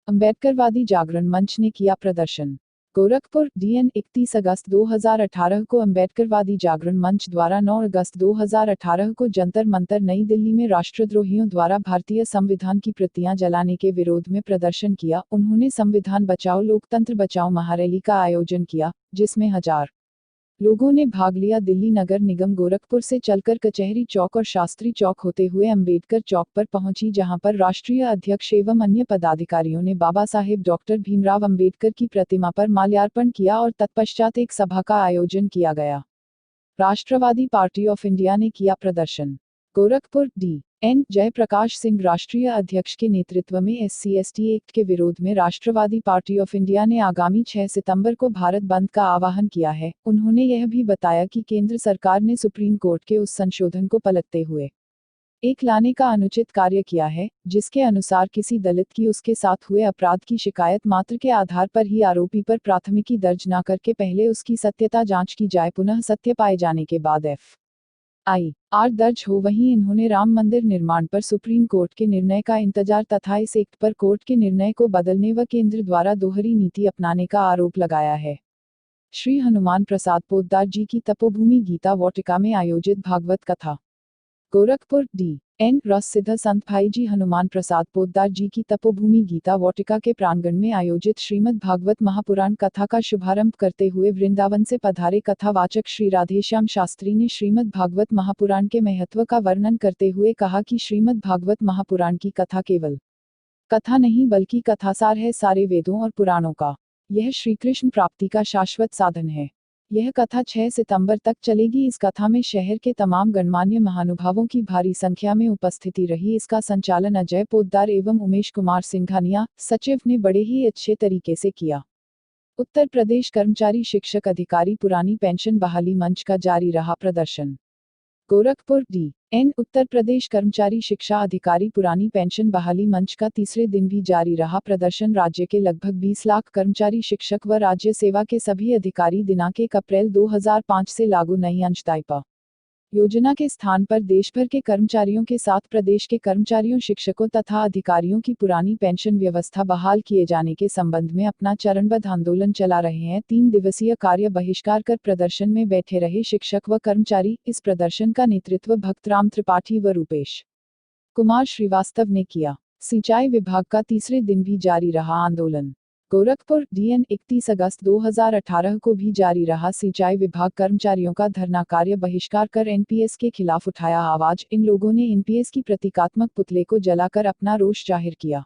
अम्बेडकरवादी जागरण मंच ने किया प्रदर्शन। गोरखपुर, DN 31 अगस्त 2018 को अम्बेडकरवादी जागरण मंच द्वारा 9 अगस्त 2018 को जंतर मंतर नई दिल्ली में राष्ट्रद्रोहियों द्वारा भारतीय संविधान की प्रतियां जलाने के विरोध में प्रदर्शन किया। उन्होंने संविधान बचाओ लोकतंत्र बचाओ महारैली का आयोजन किया, जिसमें 1000 लोगों ने भाग लिया। दिल्ली नगर निगम गोरखपुर से चलकर कचहरी चौक और शास्त्री चौक होते हुए अंबेडकर चौक पर पहुंची, जहां पर राष्ट्रीय अध्यक्ष एवं अन्य पदाधिकारियों ने बाबा साहेब डॉक्टर भीमराव अंबेडकर की प्रतिमा पर माल्यार्पण किया और तत्पश्चात एक सभा का आयोजन किया गया। राष्ट्रवादी पार्टी ऑफ इंडिया ने किया प्रदर्शन। गोरखपुर, DN जयप्रकाश सिंह राष्ट्रीय अध्यक्ष के नेतृत्व में SC/ST एक्ट के विरोध में राष्ट्रवादी पार्टी ऑफ इंडिया ने आगामी 6 सितंबर को भारत बंद का आह्वान किया है। उन्होंने यह भी बताया कि केंद्र सरकार ने सुप्रीम कोर्ट के उस संशोधन को पलटते हुए एक लाने का अनुचित कार्य किया है, जिसके अनुसार किसी दलित की उसके साथ हुए अपराध की शिकायत मात्र के आधार पर ही आरोपी पर प्राथमिकी दर्ज न करके पहले उसकी सत्यता जांच की जाए, पुनः सत्य पाए जाने के बाद FIR दर्ज हो। वहीं इन्होंने राम मंदिर निर्माण पर सुप्रीम कोर्ट के निर्णय का इंतजार तथा इस एक्ट पर कोर्ट के निर्णय को बदलने व केंद्र द्वारा दोहरी नीति अपनाने का आरोप लगाया है। श्री हनुमान प्रसाद पोद्दार जी की तपोभूमि गीता वाटिका में आयोजित भागवत कथा। गोरखपुर, DN प्रसिद्ध संत भाई जी हनुमान प्रसाद पोद्दार जी की तपोभूमि गीता वाटिका के प्रांगण में आयोजित श्रीमद् भागवत महापुराण कथा का शुभारंभ करते हुए वृंदावन से पधारे कथावाचक श्री राधेश्याम शास्त्री ने श्रीमद् भागवत महापुराण के महत्व का वर्णन करते हुए कहा कि श्रीमद् भागवत महापुराण की कथा केवल कथा नहीं बल्कि कथासार है सारे वेदों और पुराणों का। यह श्रीकृष्ण प्राप्ति का शाश्वत साधन है। यह कथा 6 सितंबर तक चलेगी। इस कथा में शहर के तमाम गणमान्य महानुभावों की भारी संख्या में उपस्थिति रही। इसका संचालन अजय पोद्दार एवं उमेश कुमार सिंघानिया, सचिव, ने बड़े ही अच्छे तरीके से किया। उत्तर प्रदेश कर्मचारी शिक्षक अधिकारी पुरानी पेंशन बहाली मंच का जारी रहा प्रदर्शन। गोरखपुर, DN उत्तर प्रदेश कर्मचारी शिक्षा अधिकारी पुरानी पेंशन बहाली मंच का तीसरे दिन भी जारी रहा प्रदर्शन। राज्य के लगभग 20 लाख कर्मचारी शिक्षक व राज्य सेवा के सभी अधिकारी दिनांक 1 अप्रैल 2005 से लागू नई अंशदायित्व योजना के स्थान पर देश भर के कर्मचारियों के साथ प्रदेश के कर्मचारियों, शिक्षकों तथा अधिकारियों की पुरानी पेंशन व्यवस्था बहाल किए जाने के संबंध में अपना चरणबद्ध आंदोलन चला रहे हैं। 3 दिवसीय कार्य बहिष्कार कर प्रदर्शन में बैठे रहे शिक्षक व कर्मचारी। इस प्रदर्शन का नेतृत्व भक्तराम त्रिपाठी व रूपेश कुमार श्रीवास्तव ने किया। सिंचाई विभाग का तीसरे दिन भी जारी रहा आंदोलन। गोरखपुर, DN 31 अगस्त 2018 को भी जारी रहा सिंचाई विभाग कर्मचारियों का धरना। कार्य बहिष्कार कर NPS के खिलाफ उठाया आवाज। इन लोगों ने NPS की प्रतीकात्मक पुतले को जलाकर अपना रोष जाहिर किया।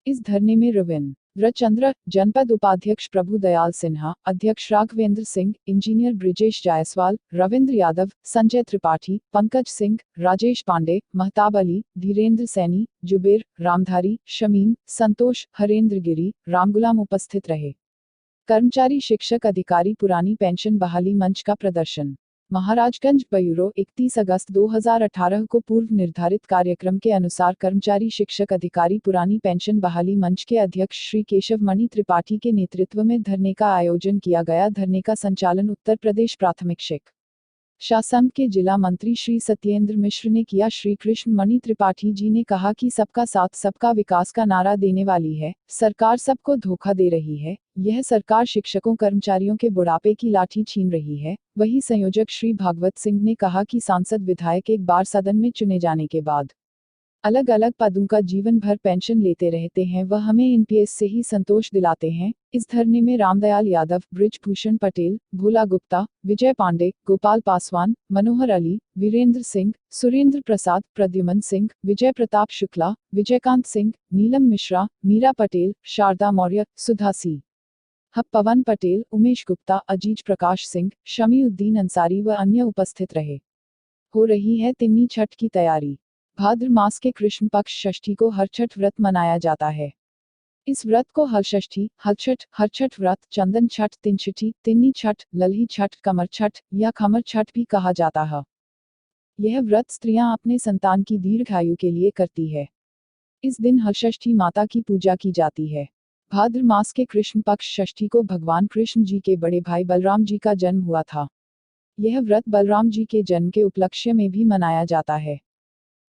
इस धरने में रविंद्र चंद्र, जनपद उपाध्यक्ष प्रभु दयाल सिन्हा, अध्यक्ष राघवेंद्र सिंह, इंजीनियर ब्रिजेश जायसवाल, रविंद्र यादव, संजय त्रिपाठी, पंकज सिंह, राजेश पांडे, महताब अली, धीरेन्द्र सैनी, जुबेर, रामधारी, शमीम, संतोष, हरेंद्र गिरी, रामगुलाम उपस्थित रहे। कर्मचारी शिक्षक अधिकारी पुरानी पेंशन बहाली मंच का प्रदर्शन। महाराजगंज, ब्यूरो 31 अगस्त 2018 को पूर्व निर्धारित कार्यक्रम के अनुसार कर्मचारी शिक्षक अधिकारी पुरानी पेंशन बहाली मंच के अध्यक्ष श्री केशव मणि त्रिपाठी के नेतृत्व में धरने का आयोजन किया गया। धरने का संचालन उत्तर प्रदेश प्राथमिक शिक्षा संघ के जिला मंत्री श्री सत्येंद्र मिश्र ने किया। श्री कृष्ण मणि त्रिपाठी जी ने कहा कि सबका साथ सबका विकास का नारा देने वाली है। सरकार सबको धोखा दे रही है। यह सरकार शिक्षकों कर्मचारियों के बुढ़ापे की लाठी छीन रही है। वही संयोजक श्री भागवत सिंह ने कहा कि सांसद विधायक एक बार सदन में चुने जाने के बाद अलग अलग पदों का जीवन भर पेंशन लेते रहते हैं, वह हमें NPS से ही संतोष दिलाते हैं। इस धरने में रामदयाल यादव, बृजभूषण पटेल, भोला गुप्ता, विजय पांडे, गोपाल पासवान, मनोहर अली, वीरेंद्र सिंह, सुरेंद्र प्रसाद, प्रद्युमन सिंह, विजय प्रताप शुक्ला, विजयकांत सिंह, नीलम मिश्रा, मीरा पटेल, शारदा मौर्य, सुधा सी, पवन पटेल, उमेश गुप्ता, अजीज प्रकाश सिंह, शमीउद्दीन अंसारी व अन्य उपस्थित रहे। हो रही है तिन्नी छठ की तैयारी। भाद्र मास के कृष्ण पक्ष षष्ठी को हरछठ व्रत मनाया जाता है। इस व्रत को हरषष्ठी, हरछठ व्रत, चंदन छठ, तिनछठी, तिन्नी छठ, लल्ही छठ, कमर छठ या खमर छठ भी कहा जाता है। यह व्रत स्त्रियां अपने संतान की दीर्घायु के लिए करती है। इस दिन हरषष्ठी माता की पूजा की जाती है। भाद्र मास के कृष्ण पक्ष षष्ठी को भगवान कृष्ण जी के बड़े भाई बलराम जी का जन्म हुआ था। यह व्रत बलराम जी के जन्म के उपलक्ष्य में भी मनाया जाता है।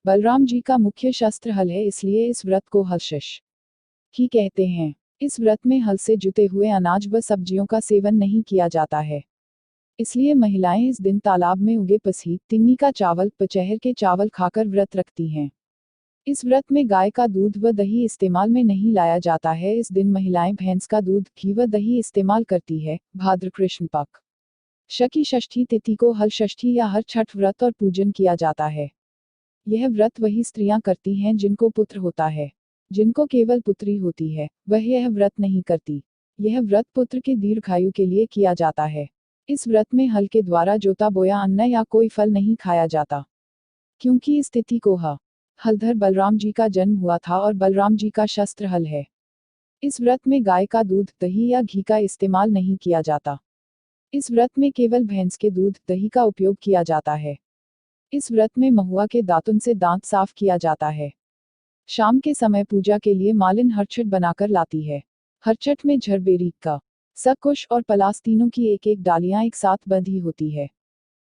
बलराम जी का मुख्य शस्त्र हल है, इसलिए इस व्रत को हलषष्ठी ही कहते हैं। इस व्रत में हल से जुते हुए अनाज व सब्जियों का सेवन नहीं किया जाता है। इसलिए महिलाएं इस दिन तालाब में उगे पसी, तिन्नी का चावल, पचहर के चावल खाकर व्रत रखती हैं। इस व्रत में गाय का दूध व दही इस्तेमाल में नहीं लाया जाता है। इस दिन महिलाएं भैंस का दूध, घी व दही इस्तेमाल करती है। भाद्र कृष्ण पक्ष की षष्ठी तिथि को हल षष्ठी या हर छठ व्रत और पूजन किया जाता है। यह व्रत वही स्त्रियां करती हैं जिनको पुत्र होता है। जिनको केवल पुत्री होती है वह यह व्रत नहीं करती। यह व्रत पुत्र के दीर्घायु के लिए किया जाता है। इस व्रत में हल के द्वारा जोता बोया अन्न या कोई फल नहीं खाया जाता, क्योंकि इस तिथि को हलधर बलराम जी का जन्म हुआ था और बलराम जी का शस्त्र हल है। इस व्रत में गाय का दूध, दही या घी का इस्तेमाल नहीं किया जाता। इस व्रत में केवल भैंस के दूध, दही का उपयोग किया जाता है। इस व्रत में महुआ के दातुन से दांत साफ किया जाता है। शाम के समय पूजा के लिए मालिन हरछट बनाकर लाती है। हरछट में झरबेरी का सकुश और पलास तीनों की एक एक डालियां एक साथ बंधी होती है।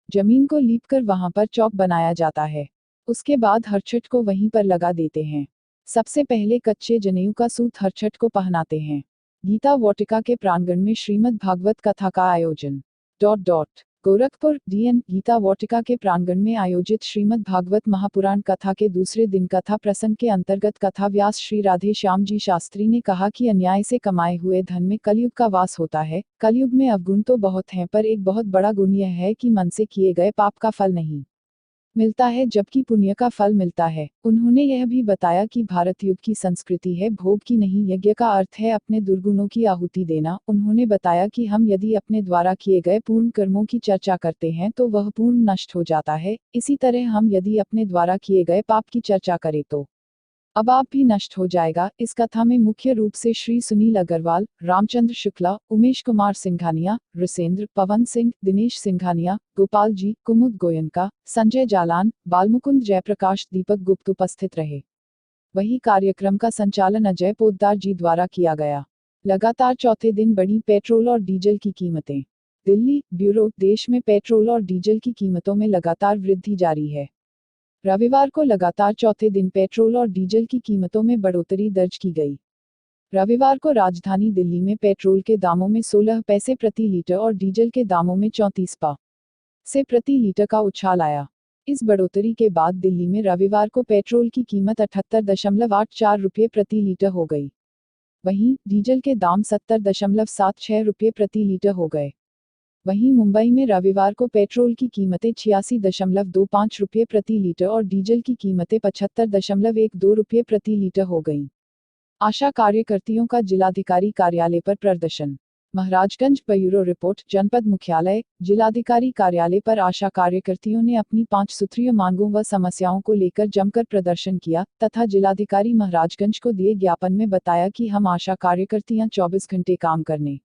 जमीन को लीपकर वहां पर चौक बनाया जाता है। उसके बाद हरछट को वहीं पर लगा देते हैं। सबसे पहले कच्चे जनेऊ का सूत हरछट को पहनाते हैं। गीता वाटिका के प्रांगण में श्रीमद् भागवत कथा का आयोजन। गोरखपुर डीएन गीता वाटिका के प्रांगण में आयोजित श्रीमद् भागवत महापुराण कथा के दूसरे दिन कथा प्रसंग के अंतर्गत कथा व्यास श्री राधे श्याम जी शास्त्री ने कहा कि अन्याय से कमाए हुए धन में कलयुग का वास होता है। कलयुग में अवगुण तो बहुत हैं, पर एक बहुत बड़ा गुण यह है कि मन से किए गए पाप का फल नहीं मिलता है, जबकि पुण्य का फल मिलता है। उन्होंने यह भी बताया कि भारत युग की संस्कृति है भोग की नहीं, यज्ञ का अर्थ है अपने दुर्गुणों की आहुति देना। उन्होंने बताया कि हम यदि अपने द्वारा किए गए पूर्ण कर्मों की चर्चा करते हैं तो वह पूर्ण नष्ट हो जाता है। इसी तरह हम यदि अपने द्वारा किए गए पाप की चर्चा करें तो अब आप भी नष्ट हो जाएगा। इस कथा में मुख्य रूप से श्री सुनील अग्रवाल, रामचंद्र शुक्ला, उमेश कुमार सिंघानिया, रुसेंद्र, पवन सिंह, दिनेश सिंघानिया, गोपाल जी, कुमुद गोयनका, संजय जालान, बालमुकुंद जयप्रकाश, दीपक गुप्त उपस्थित रहे। वही कार्यक्रम का संचालन अजय पोद्दार जी द्वारा किया गया। लगातार चौथे दिन बढ़ी पेट्रोल और डीजल की कीमतें। दिल्ली ब्यूरो देश में पेट्रोल और डीजल की कीमतों में लगातार वृद्धि जारी है। रविवार को लगातार चौथे दिन पेट्रोल और डीजल की कीमतों में बढ़ोतरी दर्ज की गई। रविवार को राजधानी दिल्ली में पेट्रोल के दामों में 16 पैसे प्रति लीटर और डीजल के दामों में 34 पैसे प्रति लीटर का उछाल आया। इस बढ़ोतरी के बाद दिल्ली में रविवार को पेट्रोल की कीमत 78.84 रुपये प्रति लीटर हो गई। वहीं डीजल के दाम 70.76 रुपये प्रति लीटर हो गए। वहीं मुंबई में रविवार को पेट्रोल की कीमतें 86.25 रुपये प्रति लीटर और डीजल की कीमतें 75.12 रुपये प्रति लीटर हो गईं। आशा कार्यकर्तियों का जिलाधिकारी कार्यालय पर प्रदर्शन। Maharajganj bureau report. जनपद मुख्यालय जिलाधिकारी कार्यालय पर आशा कार्यकर्तियों ने अपनी 5 सूत्रीय मांगों व समस्याओं को लेकर जमकर प्रदर्शन किया तथा जिलाधिकारी महाराजगंज को दिए ज्ञापन में बताया कि हम आशा कार्यकर्तियां 24 घंटे काम करने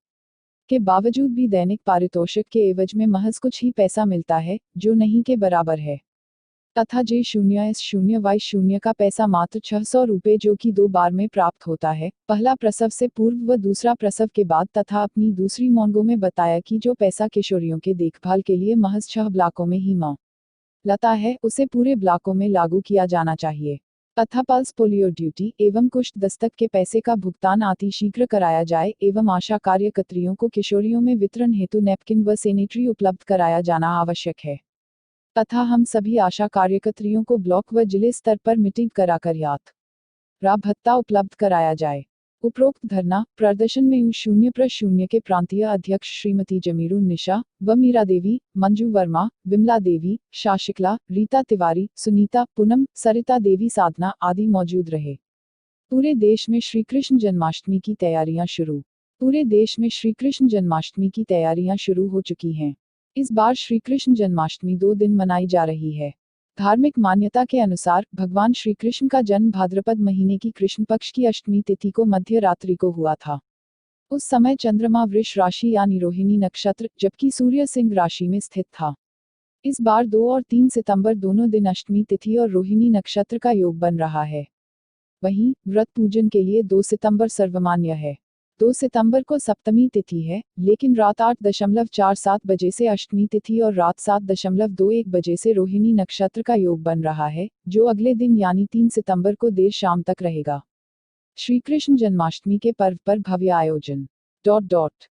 के बावजूद भी दैनिक पारितोषिक के एवज में महज कुछ ही पैसा मिलता है, जो नहीं के बराबर है, तथा J0S0Y0 का पैसा मात्र 600 रुपये जो कि 2 बार में प्राप्त होता है, पहला प्रसव से पूर्व व दूसरा प्रसव के बाद। तथा अपनी दूसरी मांगों में बताया कि जो पैसा किशोरियों के देखभाल के लिए महज 6 ब्लॉकों में ही मिलता है, उसे पूरे ब्लॉकों में लागू किया जाना चाहिए। तथा पल्स पोलियो ड्यूटी एवं कुष्ठ दस्तक के पैसे का भुगतान अतिशीघ्र कराया जाए एवं आशा कार्यकर्तियों को किशोरियों में वितरण हेतु नैपकिन व सैनिटरी उपलब्ध कराया जाना आवश्यक है। तथा हम सभी आशा कार्यकर्तियों को ब्लॉक व जिले स्तर पर मीटिंग कराकर यात्रा भत्ता उपलब्ध कराया जाए। उपरोक्त धरना प्रदर्शन में U0+0 के प्रांतीय अध्यक्ष श्रीमती जमीरुन निशा व मीरा देवी, मंजू वर्मा, विमला देवी, शाशिकला, रीता तिवारी, सुनीता, पूनम, सरिता देवी, साधना आदि मौजूद रहे। पूरे देश में श्री कृष्ण जन्माष्टमी की तैयारियां शुरू। पूरे देश में श्री कृष्ण जन्माष्टमी की तैयारियां शुरू हो चुकी हैं। इस बार श्री कृष्ण जन्माष्टमी 2 दिन मनाई जा रही है। धार्मिक मान्यता के अनुसार भगवान श्री कृष्ण का जन्म भाद्रपद महीने की कृष्ण पक्ष की अष्टमी तिथि को मध्य रात्रि को हुआ था। उस समय चंद्रमा वृष राशि यानी रोहिणी नक्षत्र, जबकि सूर्य सिंह राशि में स्थित था। इस बार 2 और 3 सितंबर दोनों दिन अष्टमी तिथि और रोहिणी नक्षत्र का योग बन रहा है। वहीं व्रत पूजन के लिए 2 सितंबर सर्वमान्य है। 2 सितंबर को सप्तमी तिथि है, लेकिन रात 8:47 बजे से अष्टमी तिथि और रात 7:21 बजे से रोहिणी नक्षत्र का योग बन रहा है, जो अगले दिन यानी 3 सितंबर को देर शाम तक रहेगा। श्री कृष्ण जन्माष्टमी के पर्व पर भव्य आयोजन।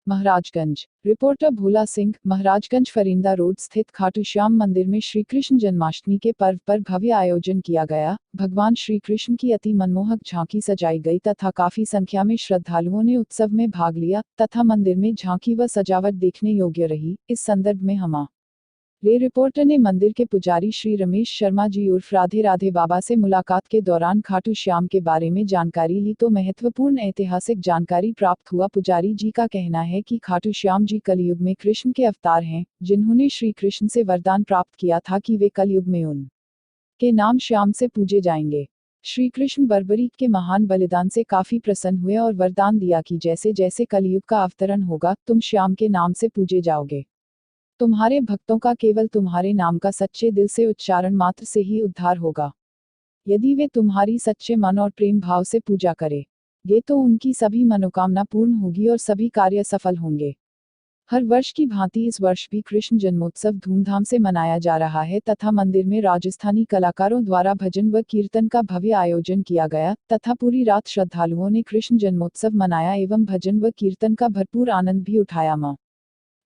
महाराजगंज। रिपोर्टर भोला सिंह, महाराजगंज फरिंदा रोड स्थित खाटू श्याम मंदिर में श्री कृष्ण जन्माष्टमी के पर्व पर भव्य आयोजन किया गया। भगवान श्री कृष्ण की अति मनमोहक झांकी सजाई गई तथा काफी संख्या में श्रद्धालुओं ने उत्सव में भाग लिया तथा मंदिर में झांकी व सजावट देखने योग्य रही। इस संदर्भ में हमारे रिपोर्टर ने मंदिर के पुजारी श्री रमेश शर्मा जी उर्फ राधे राधे बाबा से मुलाकात के दौरान खाटू श्याम के बारे में जानकारी ली तो महत्वपूर्ण ऐतिहासिक जानकारी प्राप्त हुआ। पुजारी जी का कहना है कि खाटू श्याम जी कलयुग में कृष्ण के अवतार हैं, जिन्होंने श्री कृष्ण से वरदान प्राप्त किया था कि वे कलयुग में उनके नाम श्याम से पूजे जाएंगे। श्री कृष्ण बर्बरीक के महान बलिदान से काफी प्रसन्न हुए और वरदान दिया कि जैसे जैसे कलयुग का अवतरण होगा तुम श्याम के नाम से पूजे जाओगे। तुम्हारे भक्तों का केवल तुम्हारे नाम का सच्चे दिल से उच्चारण मात्र से ही उद्धार होगा। यदि वे तुम्हारी सच्चे मन और प्रेम भाव से पूजा करेंगे तो उनकी सभी मनोकामना पूर्ण होगी और सभी कार्य सफल होंगे। हर वर्ष की भांति इस वर्ष भी कृष्ण जन्मोत्सव धूमधाम से मनाया जा रहा है तथा मंदिर में राजस्थानी कलाकारों द्वारा भजन व कीर्तन का भव्य आयोजन किया गया तथा पूरी रात श्रद्धालुओं ने कृष्ण जन्मोत्सव मनाया एवं भजन व कीर्तन का भरपूर आनंद भी उठाया।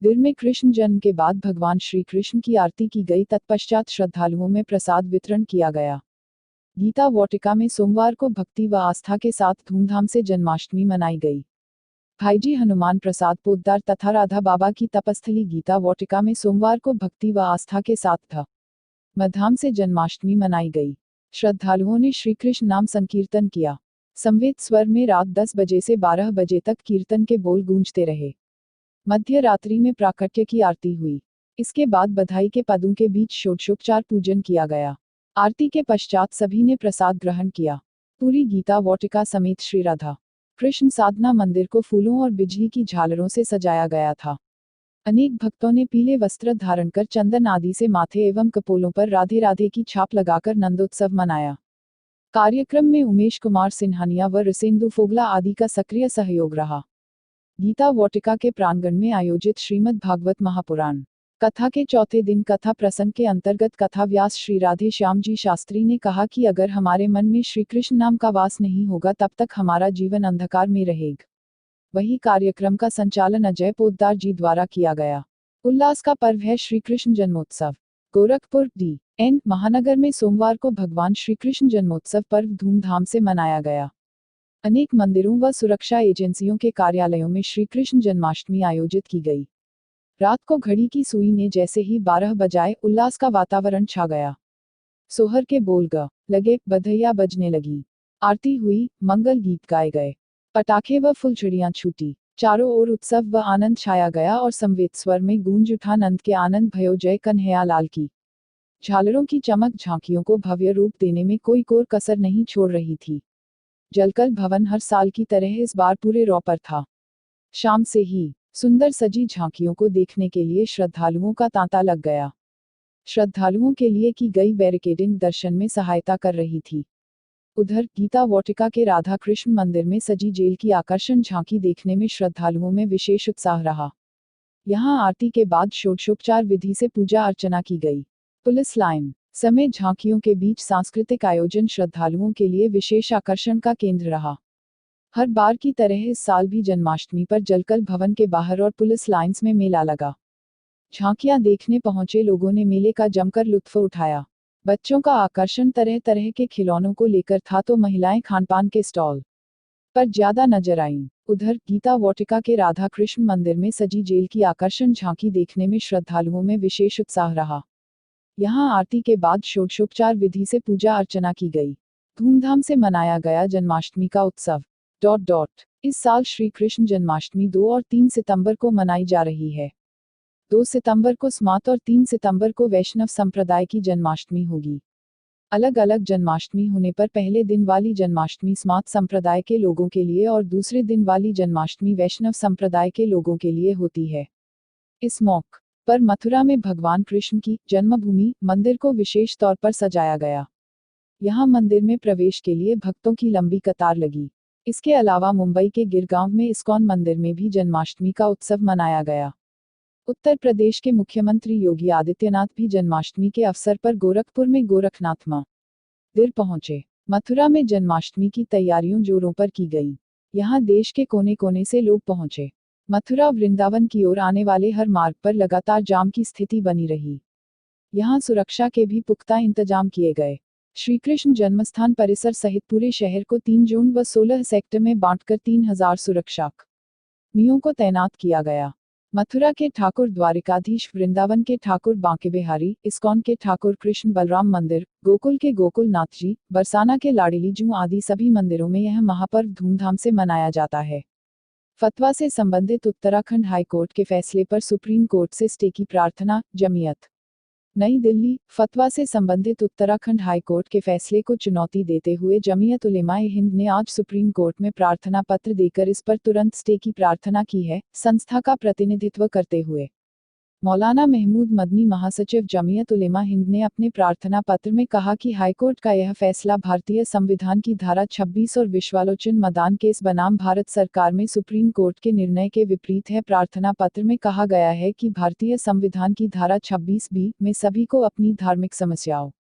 मंदिर में कृष्ण जन्म के बाद भगवान श्री कृष्ण की आरती की गई, तत्पश्चात श्रद्धालुओं में प्रसाद वितरण किया गया। गीता वाटिका में सोमवार को भक्ति व आस्था के साथ धूमधाम से जन्माष्टमी मनाई गई। भाईजी हनुमान प्रसाद पोद्दार तथा राधा बाबा की तपस्थली गीता वाटिका में सोमवार को भक्ति व आस्था के साथ धूमधाम से जन्माष्टमी मनाई गई। श्रद्धालुओं ने श्री कृष्ण नाम संकीर्तन किया। समवेत स्वर में रात 10 बजे से 12 बजे तक कीर्तन के बोल गूंजते रहे। मध्य रात्रि में प्राकट्य की आरती हुई। इसके बाद बधाई के पदों के बीच षोडशोपचार पूजन किया गया। आरती के पश्चात सभी ने प्रसाद ग्रहण किया। पूरी गीता वाटिका समेत श्री राधा कृष्ण साधना मंदिर को फूलों और बिजली की झालरों से सजाया गया था। अनेक भक्तों ने पीले वस्त्र धारण कर चंदन आदि से माथे एवं कपोलों पर राधे राधे की छाप लगाकर नंदोत्सव मनाया। कार्यक्रम में उमेश कुमार सिन्हानिया व रसेंदु फोगला आदि का सक्रिय सहयोग रहा। गीता वाटिका के प्रांगण में आयोजित श्रीमद् भागवत महापुराण कथा के चौथे दिन कथा प्रसंग के अंतर्गत कथा व्यास श्री राधे श्याम जी शास्त्री ने कहा कि अगर हमारे मन में श्री कृष्ण नाम का वास नहीं होगा तब तक हमारा जीवन अंधकार में रहेगा। वही कार्यक्रम का संचालन अजय पोद्दार जी द्वारा किया गया। उल्लास का पर्व है श्री कृष्ण जन्मोत्सव। गोरखपुर डी.एन. महानगर में सोमवार को भगवान श्री कृष्ण जन्मोत्सव पर्व धूमधाम से मनाया गया। अनेक मंदिरों व सुरक्षा एजेंसियों के कार्यालयों में श्री कृष्ण जन्माष्टमी आयोजित की गई। रात को घड़ी की सुई ने जैसे ही 12 बजाए उल्लास का वातावरण छा गया। सोहर के बोल ग लगे, बधैया बजने लगी, आरती हुई, मंगल गीत गाए गए, पटाखे व फुलझड़ियां छूटी। चारों ओर उत्सव व आनंद छाया गया और समवेत स्वर में गूंज उठा नंद के आनंद भयो जय कन्हैया लाल की। झालरों की चमक झांकियों को भव्य रूप देने में कोई कोर कसर नहीं छोड़ रही थी। जलकल भवन हर साल की तरह इस बार पूरे रौ पर था। शाम से ही सुंदर सजी झांकियों को देखने के लिए श्रद्धालुओं का तांता लग गया। श्रद्धालुओं के लिए की गई बैरिकेडिंग दर्शन में सहायता कर रही थी। उधर गीता वाटिका के राधा कृष्ण मंदिर में सजी जेल की आकर्षण झांकी देखने में श्रद्धालुओं में विशेष उत्साह रहा। यहां आरती के बाद षोडशोपचार विधि से पूजा अर्चना की गई। पुलिस लाइन समेत झांकियों के बीच सांस्कृतिक आयोजन श्रद्धालुओं के लिए विशेष आकर्षण का केंद्र रहा। हर बार की तरह इस साल भी जन्माष्टमी पर जलकल भवन के बाहर और पुलिस लाइंस में मेला लगा। झांकियां देखने पहुंचे लोगों ने मेले का जमकर लुत्फ उठाया। बच्चों का आकर्षण तरह तरह के खिलौनों को लेकर था तो महिलाएं खानपान के स्टॉल पर ज्यादा नजर आईं। उधर गीता वाटिका के राधा कृष्ण मंदिर में सजी जेल की आकर्षण झांकी देखने में श्रद्धालुओं में विशेष उत्साह रहा। यहां आरती के बाद षोडशोपचार विधि से पूजा अर्चना की गई। धूमधाम से मनाया गया जन्माष्टमी का उत्सव। इस साल श्री कृष्ण जन्माष्टमी 2 और 3 सितंबर को मनाई जा रही है। 2 सितंबर को स्मार्त और 3 सितंबर को वैष्णव संप्रदाय की जन्माष्टमी होगी। अलग अलग जन्माष्टमी होने पर पहले दिन वाली जन्माष्टमी स्मार्त संप्रदाय के लोगों के लिए और दूसरे दिन वाली जन्माष्टमी वैष्णव संप्रदाय के लोगों के लिए होती है। इस मौके पर मथुरा में भगवान कृष्ण की जन्मभूमि मंदिर को विशेष तौर पर सजाया गया। यहां मंदिर में प्रवेश के लिए भक्तों की लंबी कतार लगी। इसके अलावा मुंबई के गिरगांव में इस्कॉन मंदिर में भी जन्माष्टमी का उत्सव मनाया गया। उत्तर प्रदेश के मुख्यमंत्री योगी आदित्यनाथ भी जन्माष्टमी के अवसर पर गोरखपुर में गोरखनाथ मंदिर पहुंचे। मथुरा में जन्माष्टमी की तैयारियों जोरों पर की गई। यहाँ देश के कोने कोने से लोग पहुंचे। मथुरा वृंदावन की ओर आने वाले हर मार्ग पर लगातार जाम की स्थिति बनी रही। यहाँ सुरक्षा के भी पुख्ता इंतजाम किए गए। श्रीकृष्ण जन्मस्थान परिसर सहित पूरे शहर को 3 जोन व 16 सेक्टर में बांटकर 3000 सुरक्षाकर्मियों को तैनात किया गया। मथुरा के ठाकुर द्वारिकाधीश, वृंदावन के ठाकुर बांके बिहारी, इस्कॉन के ठाकुर कृष्ण बलराम मंदिर, गोकुल के गोकुलनाथ जी, बरसाना के लाडली जू आदि सभी मंदिरों में यह महापर्व धूमधाम से मनाया जाता है। फतवा से संबंधित उत्तराखंड हाईकोर्ट के फैसले पर सुप्रीम कोर्ट से स्टे की प्रार्थना, जमीयत। नई दिल्ली। फतवा से संबंधित उत्तराखंड हाईकोर्ट के फैसले को चुनौती देते हुए जमीयत उलेमाए हिंद ने आज सुप्रीम कोर्ट में प्रार्थना पत्र देकर इस पर तुरंत स्टे की प्रार्थना की है। संस्था का प्रतिनिधित्व करते हुए मौलाना महमूद मदनी, महासचिव जमीयत उलेमा हिंद, ने अपने प्रार्थना पत्र में कहा कि हाईकोर्ट का यह फैसला भारतीय संविधान की धारा 26 और विश्वालोचन मदान केस बनाम भारत सरकार में सुप्रीम कोर्ट के निर्णय के विपरीत है। प्रार्थना पत्र में कहा गया है कि भारतीय संविधान की धारा 26B में सभी को अपनी धार्मिक समस्याओं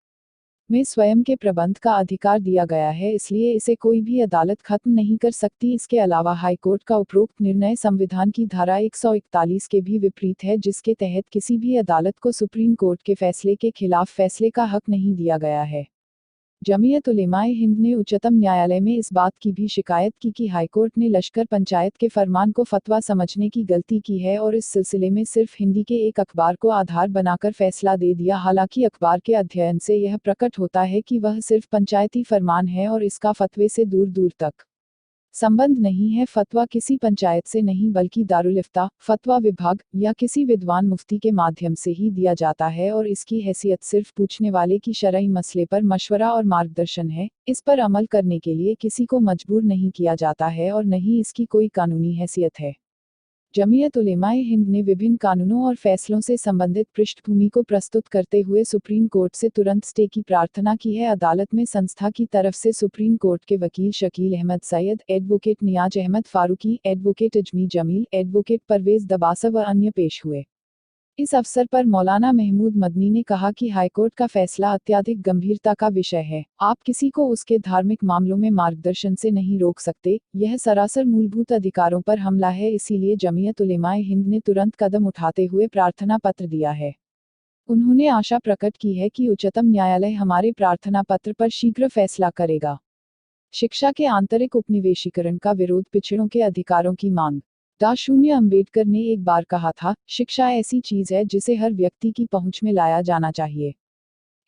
में स्वयं के प्रबंध का अधिकार दिया गया है, इसलिए इसे कोई भी अदालत खत्म नहीं कर सकती। इसके अलावा हाईकोर्ट का उपरोक्त निर्णय संविधान की धारा 141 के भी विपरीत है, जिसके तहत किसी भी अदालत को सुप्रीम कोर्ट के फैसले के खिलाफ फैसले का हक नहीं दिया गया है। जमीयत उलेमाए हिंद ने उच्चतम न्यायालय में इस बात की भी शिकायत की कि हाईकोर्ट ने लश्कर पंचायत के फरमान को फतवा समझने की गलती की है और इस सिलसिले में सिर्फ हिंदी के एक अखबार को आधार बनाकर फैसला दे दिया। हालांकि अखबार के अध्ययन से यह प्रकट होता है कि वह सिर्फ पंचायती फरमान है और इसका फतवे से दूर दूर तक संबंध नहीं है। फतवा किसी पंचायत से नहीं बल्कि दारुल इफ्ता, फतवा विभाग या किसी विद्वान मुफ्ती के माध्यम से ही दिया जाता है और इसकी हैसियत सिर्फ पूछने वाले की शरई मसले पर मशवरा और मार्गदर्शन है। इस पर अमल करने के लिए किसी को मजबूर नहीं किया जाता है और न ही इसकी कोई कानूनी हैसियत है। जमीयत उलेमाए हिंद ने विभिन्न कानूनों और फैसलों से संबंधित पृष्ठभूमि को प्रस्तुत करते हुए सुप्रीम कोर्ट से तुरंत स्टे की प्रार्थना की है। अदालत में संस्था की तरफ से सुप्रीम कोर्ट के वकील शकील अहमद सैयद, एडवोकेट नियाज अहमद फारूकी, एडवोकेट अजमी जमील, एडवोकेट परवेज दबासा व अन्य पेश हुए। इस अवसर पर मौलाना महमूद मदनी ने कहा कि हाईकोर्ट का फैसला अत्यधिक गंभीरता का विषय है। आप किसी को उसके धार्मिक मामलों में मार्गदर्शन से नहीं रोक सकते। यह सरासर मूलभूत अधिकारों पर हमला है, इसीलिए जमीयत उलेमाए हिंद ने तुरंत कदम उठाते हुए प्रार्थना पत्र दिया है। उन्होंने आशा प्रकट की है कि उच्चतम न्यायालय हमारे प्रार्थना पत्र पर शीघ्र फैसला करेगा। शिक्षा के आंतरिक उपनिवेशीकरण का विरोध, पिछड़ों के अधिकारों की मांग। डॉ. अंबेडकर ने एक बार कहा था, शिक्षा ऐसी चीज है जिसे हर व्यक्ति की पहुंच में लाया जाना चाहिए।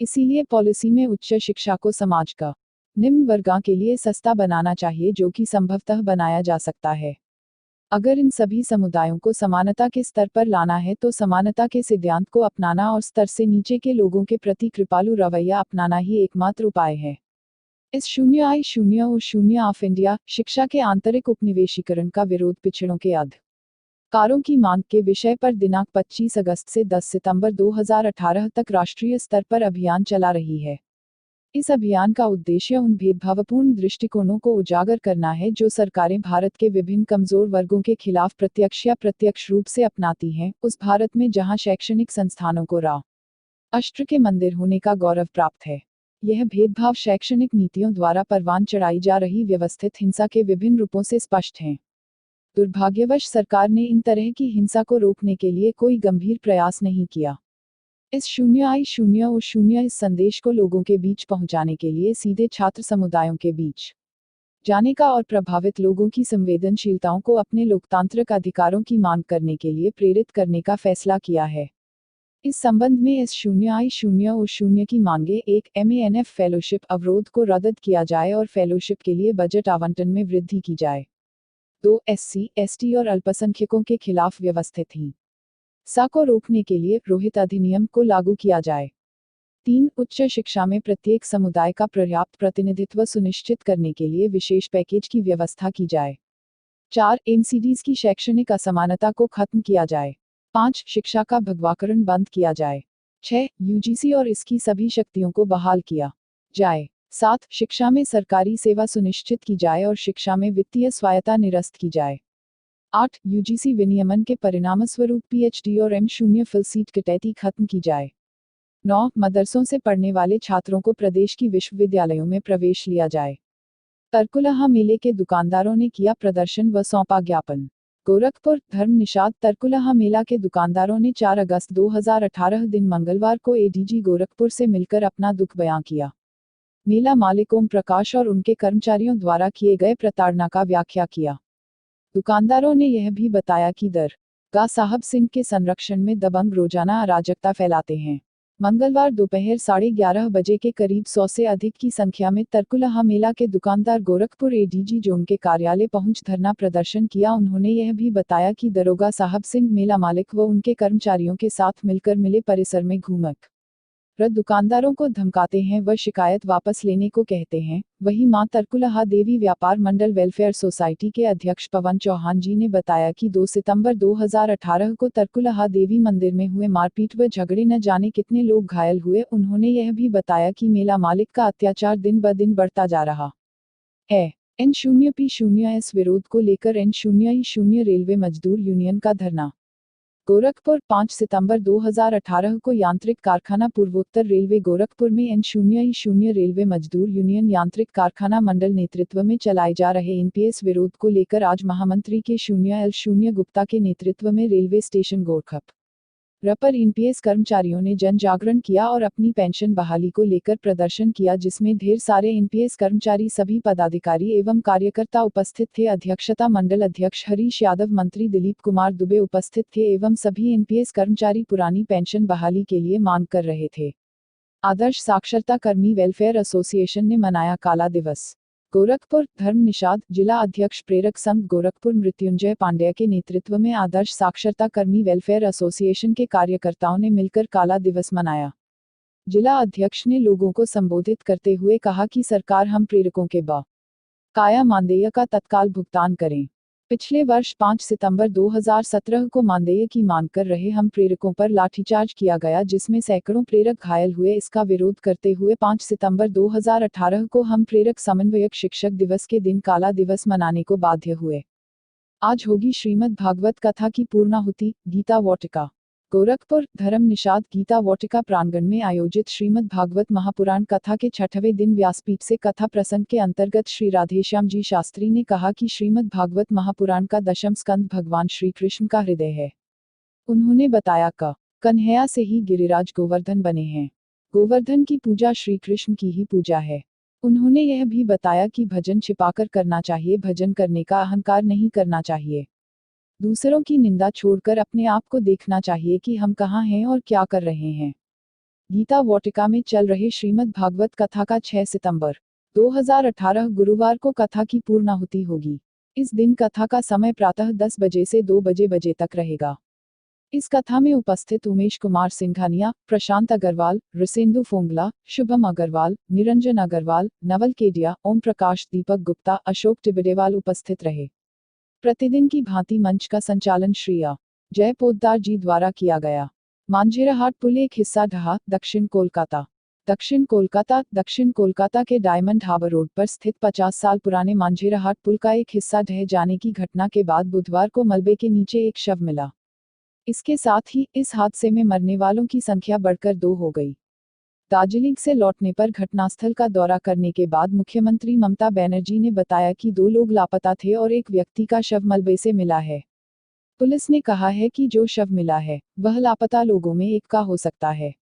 इसीलिए पॉलिसी में उच्च शिक्षा को समाज का निम्न वर्गों के लिए सस्ता बनाना चाहिए, जो कि संभवतः बनाया जा सकता है। अगर इन सभी समुदायों को समानता के स्तर पर लाना है तो समानता के सिद्धांत को अपनाना और स्तर से नीचे के लोगों के प्रति कृपालु रवैया अपनाना ही एकमात्र उपाय है। इस 0I0 ऑफ इंडिया, शिक्षा के आंतरिक उपनिवेशीकरण का विरोध, पिछड़ों के अधिकारों की मांग के विषय पर दिनांक 25 अगस्त से 10 सितंबर 2018 तक राष्ट्रीय स्तर पर अभियान चला रही है। इस अभियान का उद्देश्य उन भेदभावपूर्ण दृष्टिकोणों को उजागर करना है जो सरकारें भारत के विभिन्न कमजोर वर्गों के खिलाफ प्रत्यक्ष या प्रत्यक्ष रूप से अपनाती हैं। उस भारत में जहां शैक्षणिक संस्थानों को राष्ट्र के मंदिर होने का गौरव प्राप्त है, यह भेदभाव शैक्षणिक नीतियों द्वारा परवान चढ़ाई जा रही व्यवस्थित हिंसा के विभिन्न रूपों से स्पष्ट है। दुर्भाग्यवश सरकार ने इन तरह की हिंसा को रोकने के लिए कोई गंभीर प्रयास नहीं किया। इस 0I0 इस संदेश को लोगों के बीच पहुंचाने के लिए सीधे छात्र समुदायों के बीच जाने का और प्रभावित लोगों की संवेदनशीलताओं को अपने लोकतांत्रिक अधिकारों की मांग करने के लिए प्रेरित करने का फैसला किया है। इस संबंध में इस 0I0 की मांगे: 1. MANF फेलोशिप अवरोध को रद्द किया जाए और फेलोशिप के लिए बजट आवंटन में वृद्धि की जाए। 2. SC, ST और अल्पसंख्यकों के खिलाफ व्यवस्थित हिंसा को रोकने के लिए रोहित अधिनियम को लागू किया जाए। 3. उच्च शिक्षा में प्रत्येक समुदाय का पर्याप्त प्रतिनिधित्व सुनिश्चित करने के लिए विशेष पैकेज की व्यवस्था की जाए। 4. MCDs की शैक्षणिक असमानता को खत्म किया जाए। 5. शिक्षा का भगवाकरण बंद किया जाए। 6. UGC और इसकी सभी शक्तियों को बहाल किया जाए। 7. शिक्षा में सरकारी सेवा सुनिश्चित की जाए और शिक्षा में वित्तीय स्वायत्तता निरस्त की जाए। 8. UGC विनियमन के परिणामस्वरूप PhD और M0 फिल सीट कटौती खत्म की जाए। 9. मदरसों से पढ़ने वाले छात्रों को प्रदेश की विश्वविद्यालयों में प्रवेश लिया जाए। तरकुलहा मेले के दुकानदारों ने किया प्रदर्शन व सौंपा ज्ञापन। गोरखपुर धर्म निषाद तरकुलहा मेला के दुकानदारों ने 4 अगस्त 2018 दिन मंगलवार को एडीजी गोरखपुर से मिलकर अपना दुख बयां किया। मेला मालिक ओम प्रकाश और उनके कर्मचारियों द्वारा किए गए प्रताड़ना का व्याख्या किया। दुकानदारों ने यह भी बताया कि दरगाह साहब सिंह के संरक्षण में दबंग रोजाना अराजकता फैलाते हैं। मंगलवार दोपहर 11:30 बजे के करीब 100 से अधिक की संख्या में तरकुलहा मेला के दुकानदार गोरखपुर एडीजी जोन के कार्यालय पहुंच धरना प्रदर्शन किया। उन्होंने यह भी बताया कि दरोगा साहब सिंह मेला मालिक व उनके कर्मचारियों के साथ मिलकर मिले परिसर में घूमकर दुकानदारों को धमकाते हैं व शिकायत वापस लेने को कहते हैं। वहीं मां तरकुलहा देवी व्यापार मंडल वेलफेयर सोसाइटी के अध्यक्ष पवन चौहान जी ने बताया कि 2 सितंबर 2018 को तरकुलहा देवी मंदिर में हुए मारपीट व झगड़े न जाने कितने लोग घायल हुए। उन्होंने यह भी बताया कि मेला मालिक का अत्याचार दिन ब दिन बढ़ता जा रहा है। N0P0S विरोध को लेकर N0E0 रेलवे मजदूर यूनियन का धरना। गोरखपुर 5 सितंबर 2018 को यांत्रिक कारखाना पूर्वोत्तर रेलवे गोरखपुर में N0E0 रेलवे मजदूर यूनियन यांत्रिक कारखाना मंडल नेतृत्व में चलाए जा रहे एनपीएस विरोध को लेकर आज महामंत्री के 0L0 गुप्ता के नेतृत्व में रेलवे स्टेशन गोरखपुर पर एनपीएस कर्मचारियों ने जन जागरण किया और अपनी पेंशन बहाली को लेकर प्रदर्शन किया, जिसमें ढेर सारे एनपीएस कर्मचारी सभी पदाधिकारी एवं कार्यकर्ता उपस्थित थे। अध्यक्षता मंडल अध्यक्ष हरीश यादव, मंत्री दिलीप कुमार दुबे उपस्थित थे एवं सभी एनपीएस कर्मचारी पुरानी पेंशन बहाली के लिए मांग कर रहे थे। आदर्श साक्षरता कर्मी वेलफेयर एसोसिएशन ने मनाया काला दिवस। गोरखपुर धर्म निषाद जिला अध्यक्ष प्रेरक संघ गोरखपुर मृत्युंजय पांड्या के नेतृत्व में आदर्श साक्षरता कर्मी वेलफेयर एसोसिएशन के कार्यकर्ताओं ने मिलकर काला दिवस मनाया। जिला अध्यक्ष ने लोगों को संबोधित करते हुए कहा कि सरकार हम प्रेरकों के बकाया मानदेय का तत्काल भुगतान करें। पिछले वर्ष 5 सितंबर 2017 को मानदेय की मांग कर रहे हम प्रेरकों पर लाठीचार्ज किया गया, जिसमें सैकड़ों प्रेरक घायल हुए। इसका विरोध करते हुए 5 सितंबर 2018 को हम प्रेरक समन्वयक शिक्षक दिवस के दिन काला दिवस मनाने को बाध्य हुए। आज होगी श्रीमद् भागवत कथा की पूर्णाहुति, गीता वाटिका। गोरखपुर धर्म निषाद गीता वाटिका प्रांगण में आयोजित श्रीमद् भागवत महापुराण कथा के 6वें दिन व्यासपीठ से कथा प्रसंग के अंतर्गत श्री राधेश्याम जी शास्त्री ने कहा कि श्रीमद् भागवत महापुराण का 10वां स्कंद भगवान श्री कृष्ण का हृदय है। उन्होंने बताया कि कन्हैया से ही गिरिराज गोवर्धन बने हैं। गोवर्धन की पूजा श्री कृष्ण की ही पूजा है। उन्होंने यह भी बताया कि भजन छिपाकर करना चाहिए, भजन करने का अहंकार नहीं करना चाहिए। दूसरों की निंदा छोड़कर अपने आप को देखना चाहिए कि हम कहाँ हैं और क्या कर रहे हैं। गीता वाटिका में चल रहे श्रीमद् भागवत कथा का 6 सितंबर 2018 गुरुवार को कथा की पूर्णाहुति होगी। इस दिन कथा का समय प्रातः 10 बजे से 2 बजे तक रहेगा। इस कथा में उपस्थित उमेश कुमार सिंघानिया, प्रशांत अग्रवाल, रसेंदु फोंगला, शुभम अग्रवाल, निरंजन अग्रवाल, नवल केडिया, ओम प्रकाश, दीपक गुप्ता, अशोक टिबडेवाल उपस्थित रहे। प्रतिदिन की भांति मंच का संचालन श्री जय पोद्दार जी द्वारा किया गया। मांझेरहाट पुल एक हिस्सा ढहा, दक्षिण कोलकाता। दक्षिण कोलकाता के डायमंड हार्बर रोड पर स्थित 50 साल पुराने मांझेरहाट पुल का एक हिस्सा ढह जाने की घटना के बाद बुधवार को मलबे के नीचे एक शव मिला। इसके साथ ही इस हादसे में मरने वालों की संख्या बढ़कर 2 हो गई। दार्जिलिंग से लौटने पर घटनास्थल का दौरा करने के बाद मुख्यमंत्री ममता बनर्जी ने बताया कि 2 लोग लापता थे और एक व्यक्ति का शव मलबे से मिला है। पुलिस ने कहा है कि जो शव मिला है वह लापता लोगों में एक का हो सकता है।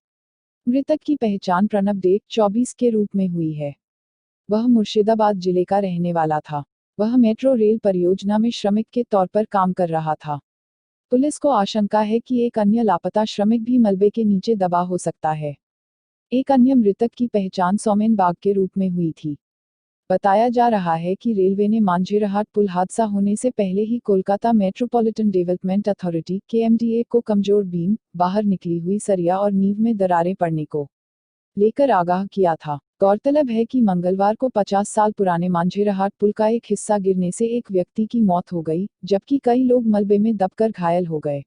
मृतक की पहचान प्रणब डे 24 के रूप में हुई है। वह मुर्शिदाबाद जिले का रहने वाला था। वह मेट्रो रेल परियोजना में श्रमिक के तौर पर काम कर रहा था। पुलिस को आशंका है कि एक अन्य लापता श्रमिक भी मलबे के नीचे दबा हो सकता है। एक अन्य मृतक की पहचान सोमेन बाग के रूप में हुई थी। बताया जा रहा है कि रेलवे ने मांझेरहाट पुल हादसा होने से पहले ही Kolkata metropolitan development authority (KMDA) को कमजोर बीम, बाहर निकली हुई सरिया और नींव में दरारें पड़ने को लेकर आगाह किया था। गौरतलब है कि मंगलवार को 50 साल पुराने मांझेरहाट पुल का एक हिस्सा गिरने से एक व्यक्ति की मौत हो गई, जबकि कई लोग मलबे में दबकर घायल हो गए।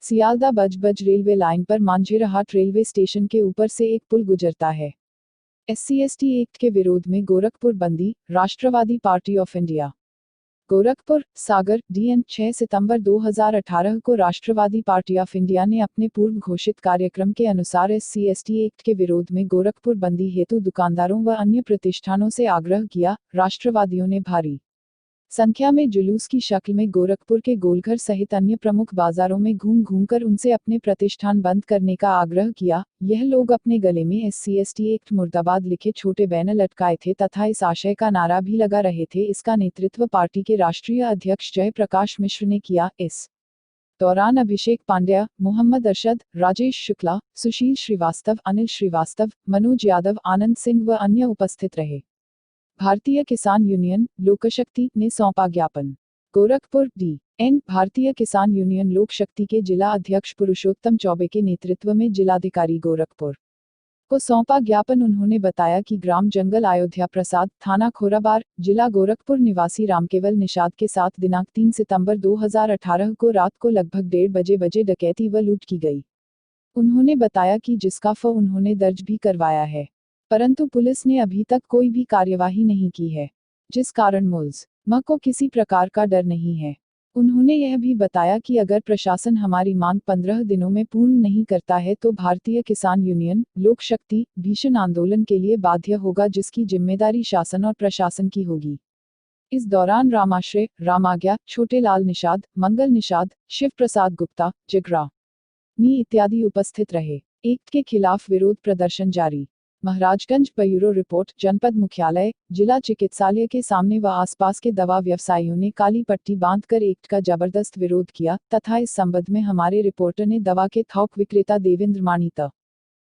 सियालदा बज रेलवे लाइन पर मांझेरहाट रेलवे स्टेशन के ऊपर से एक पुल गुजरता है। SC/ST एक्ट के विरोध में गोरखपुर बंदी, Rashtravadi party of India Gorakhpur, Sagar, DN 6 सितंबर 2018 को राष्ट्रवादी पार्टी ऑफ इंडिया ने अपने पूर्व घोषित कार्यक्रम के अनुसार SC/ST एक्ट के विरोध में गोरखपुर बंदी हेतु दुकानदारों व अन्य प्रतिष्ठानों से आग्रह किया। राष्ट्रवादियों ने भारी संख्या में जुलूस की शक्ल में गोरखपुर के गोलघर सहित अन्य प्रमुख बाजारों में घूम घूमकर उनसे अपने प्रतिष्ठान बंद करने का आग्रह किया। यह लोग अपने गले में SC/ST एक्ट मुर्दाबाद लिखे छोटे बैनर लटकाए थे तथा इस आशय का नारा भी लगा रहे थे। इसका नेतृत्व पार्टी के राष्ट्रीय अध्यक्ष जयप्रकाश मिश्र ने किया। इस दौरान अभिषेक पांड्या, मोहम्मद अरशद, राजेश शुक्ला, सुशील श्रीवास्तव, अनिल श्रीवास्तव, मनोज यादव, आनंद सिंह व अन्य उपस्थित रहे। भारतीय किसान यूनियन, लोकशक्ति ने सौंपा ज्ञापन। गोरखपुर DN भारतीय किसान यूनियन लोकशक्ति के जिला अध्यक्ष पुरुषोत्तम चौबे के नेतृत्व में जिलाधिकारी गोरखपुर को सौंपा ज्ञापन। उन्होंने बताया कि ग्राम जंगल अयोध्या प्रसाद, थाना खोराबार, जिला गोरखपुर निवासी रामकेवल निषाद के साथ दिनांक 3 सितंबर 2018 को रात को लगभग 1:30 बजे डकैती व लूट की गई। उन्होंने बताया कि जिसका उन्होंने दर्ज भी करवाया है, परंतु पुलिस ने अभी तक कोई भी कार्यवाही नहीं की है, जिस कारण मुलज़िम को किसी प्रकार का डर नहीं है। उन्होंने यह भी बताया कि अगर प्रशासन हमारी मांग 15 दिनों में पूर्ण नहीं करता है तो भारतीय किसान यूनियन लोकशक्ति भीषण आंदोलन के लिए बाध्य होगा, जिसकी जिम्मेदारी शासन और प्रशासन की होगी। इस दौरान रामाश्रय, रामाज्ञा, छोटेलाल निषाद, मंगल निषाद, शिव प्रसाद गुप्ता, जिगरानी इत्यादि उपस्थित रहे। एक्ट के खिलाफ विरोध प्रदर्शन जारी। Maharajganj bureau report. जनपद मुख्यालय, जिला चिकित्सालय के सामने व आसपास के दवा व्यवसायियों ने काली पट्टी बांधकर एक्ट का जबरदस्त विरोध किया तथा इस संबंध में हमारे रिपोर्टर ने दवा के थोक विक्रेता देवेंद्र माणित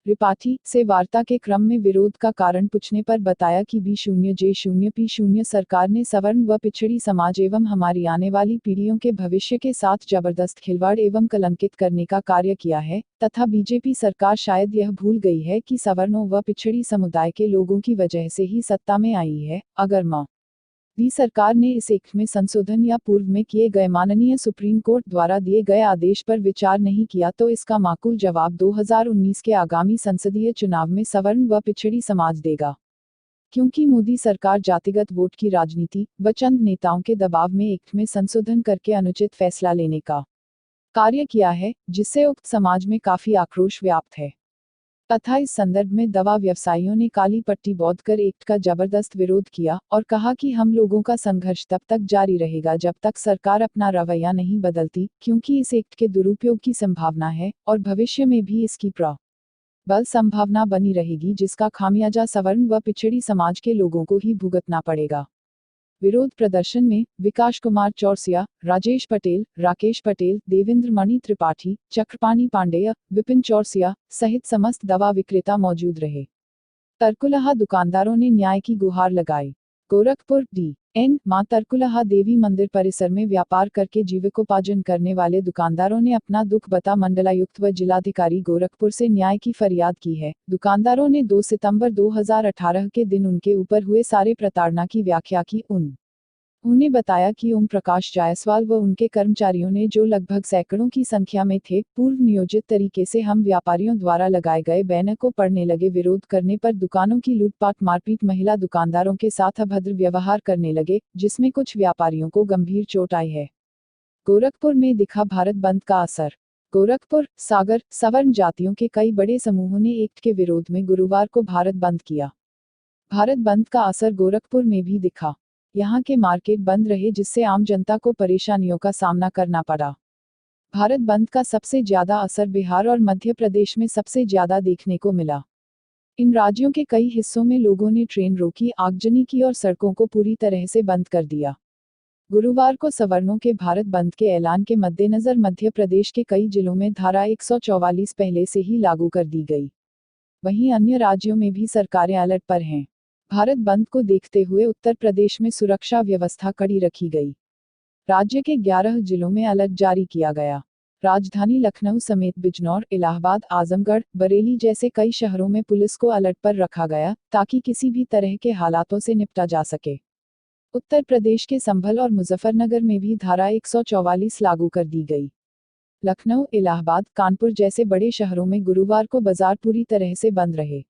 त्रिपाठी से वार्ता के क्रम में विरोध का कारण पूछने पर बताया कि B0J0P0 सरकार ने सवर्ण व पिछड़ी समाज एवं हमारी आने वाली पीढ़ियों के भविष्य के साथ जबरदस्त खिलवाड़ एवं कलंकित करने का कार्य किया है तथा बीजेपी सरकार शायद यह भूल गई है कि सवर्णों व पिछड़ी समुदाय के लोगों की वजह से ही सत्ता में आई है। अगर मोदी सरकार ने इस एक्ट में संशोधन या पूर्व में किए गए माननीय सुप्रीम कोर्ट द्वारा दिए गए आदेश पर विचार नहीं किया तो इसका माकूल जवाब 2019 के आगामी संसदीय चुनाव में सवर्ण व पिछड़ी समाज देगा, क्योंकि मोदी सरकार जातिगत वोट की राजनीति व चंद नेताओं के दबाव में एक्ट में संशोधन करके अनुचित फैसला लेने का कार्य किया है, जिससे उक्त समाज में काफी आक्रोश व्याप्त है तथा इस संदर्भ में दवा व्यवसायियों ने काली पट्टी बांधकर एक्ट का जबरदस्त विरोध किया और कहा कि हम लोगों का संघर्ष तब तक जारी रहेगा जब तक सरकार अपना रवैया नहीं बदलती, क्योंकि इस एक्ट के दुरुपयोग की संभावना है और भविष्य में भी इसकी प्रबल संभावना बनी रहेगी, जिसका खामियाजा सवर्ण व पिछड़ी समाज के लोगों को ही भुगतना पड़ेगा। विरोध प्रदर्शन में विकास कुमार चौरसिया, राजेश पटेल, राकेश पटेल, देवेंद्र मणि त्रिपाठी, चक्रपाणी पांडेय, विपिन चौरसिया सहित समस्त दवा विक्रेता मौजूद रहे। तरकुलहा दुकानदारों ने न्याय की गुहार लगाई। गोरखपुर DN मां तरकुलहा देवी मंदिर परिसर में व्यापार करके जीविकोपार्जन करने वाले दुकानदारों ने अपना दुख बता मंडलायुक्त व जिलाधिकारी गोरखपुर से न्याय की फरियाद की है। दुकानदारों ने 2 सितंबर 2018 के दिन उनके ऊपर हुए सारे प्रताड़ना की व्याख्या की। उन्हें बताया कि ओम प्रकाश जायसवाल व उनके कर्मचारियों ने, जो लगभग सैकड़ों की संख्या में थे, पूर्व नियोजित तरीके से हम व्यापारियों द्वारा लगाए गए बैनर को पढ़ने लगे। विरोध करने पर दुकानों की लूटपाट, मारपीट, महिला दुकानदारों के साथ अभद्र व्यवहार करने लगे, जिसमें कुछ व्यापारियों को गंभीर चोट आई है। गोरखपुर में दिखा भारत बंद का असर। गोरखपुर, सागर, सवर्ण जातियों के कई बड़े समूहों ने एक्ट के विरोध में गुरुवार को भारत बंद किया। भारत बंद का असर गोरखपुर में भी दिखा। यहाँ के मार्केट बंद रहे, जिससे आम जनता को परेशानियों का सामना करना पड़ा। भारत बंद का सबसे ज्यादा असर बिहार और मध्य प्रदेश में सबसे ज्यादा देखने को मिला। इन राज्यों के कई हिस्सों में लोगों ने ट्रेन रोकी, आगजनी की और सड़कों को पूरी तरह से बंद कर दिया। गुरुवार को सवर्णों के भारत बंद के ऐलान के मद्देनजर मध्य प्रदेश के कई जिलों में धारा 144 पहले से ही लागू कर दी गई। वहीं अन्य राज्यों में भी सरकारें अलर्ट पर हैं। भारत बंद को देखते हुए उत्तर प्रदेश में सुरक्षा व्यवस्था कड़ी रखी गई। राज्य के 11 जिलों में अलर्ट जारी किया गया। राजधानी लखनऊ समेत बिजनौर, इलाहाबाद, आजमगढ़, बरेली जैसे कई शहरों में पुलिस को अलर्ट पर रखा गया ताकि किसी भी तरह के हालातों से निपटा जा सके। उत्तर प्रदेश के संभल और मुजफ्फरनगर में भी धारा 144 लागू कर दी गई। लखनऊ, इलाहाबाद, कानपुर जैसे बड़े शहरों में गुरुवार को बाजार पूरी तरह से बंद रहे।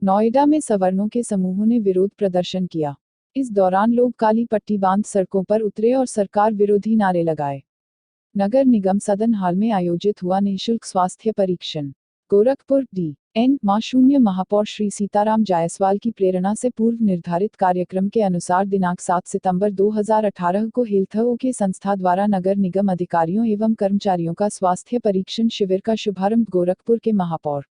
नोएडा में सवर्णों के समूहों ने विरोध प्रदर्शन किया। इस दौरान लोग काली पट्टी बांध सड़कों पर उतरे और सरकार विरोधी नारे लगाए। नगर निगम सदन हाल में आयोजित हुआ निःशुल्क स्वास्थ्य परीक्षण। गोरखपुर डी.एन. मां शून्य महापौर श्री सीताराम जायसवाल की प्रेरणा से पूर्व निर्धारित कार्यक्रम के अनुसार दिनांक 7 सितंबर 2018 को हेल्थओ के संस्था द्वारा नगर निगम अधिकारियों एवं कर्मचारियों का स्वास्थ्य परीक्षण शिविर का शुभारंभ गोरखपुर के महापौर